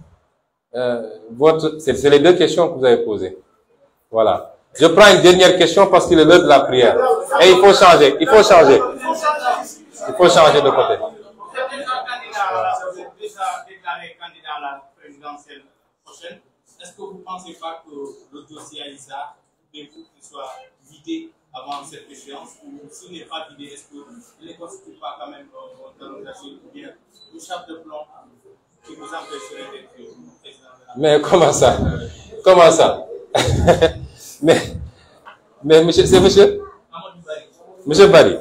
c'est les deux questions que vous avez posées. Voilà. Je prends une dernière question parce qu'il est l'heure de la prière. Et il faut changer. Il faut changer. Il faut changer de côté. Vous êtes déjà déclaré candidat à la présidentielle prochaine. Est-ce que vous ne pensez pas que le dossier Aïssa, il faut qu'il soit vidé avant cette échéance? Ou s'il n'est pas vidé, est-ce qu'il ne constitue pas quand même un talon d'Achille ou bien une chape de plomb qui vous empêcherait d'être président de la... Mais comment ça? Comment ça? mais monsieur, c'est monsieur? Monsieur Barry.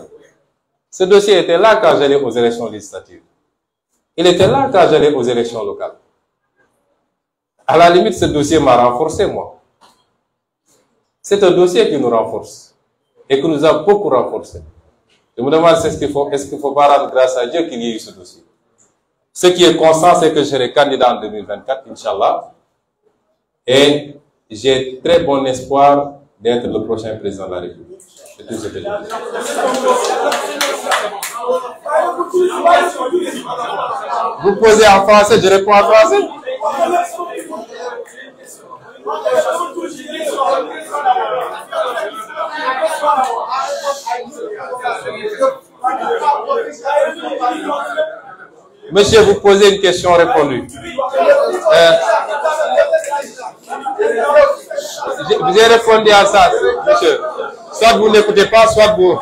Ce dossier était là quand j'allais aux élections législatives. Il était là quand j'allais aux élections locales. À la limite, ce dossier m'a renforcé, moi. C'est un dossier qui nous renforce et qui nous a beaucoup renforcé. Je me demande est-ce qu'il faut pas rendre grâce à Dieu qu'il y ait eu ce dossier. Ce qui est constant, c'est que je serai candidat en 2024, Inch'Allah. Et j'ai très bon espoir d'être le prochain président de la République. C'est tout ce que je dis. Vous posez en français, je réponds en français. Monsieur, vous posez une question répondue. Vous avez répondu à ça, monsieur. Soit vous n'écoutez pas, soit vous...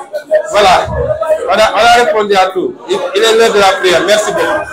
Voilà. On a répondu à tout. Il est l'heure de la prière. Merci beaucoup.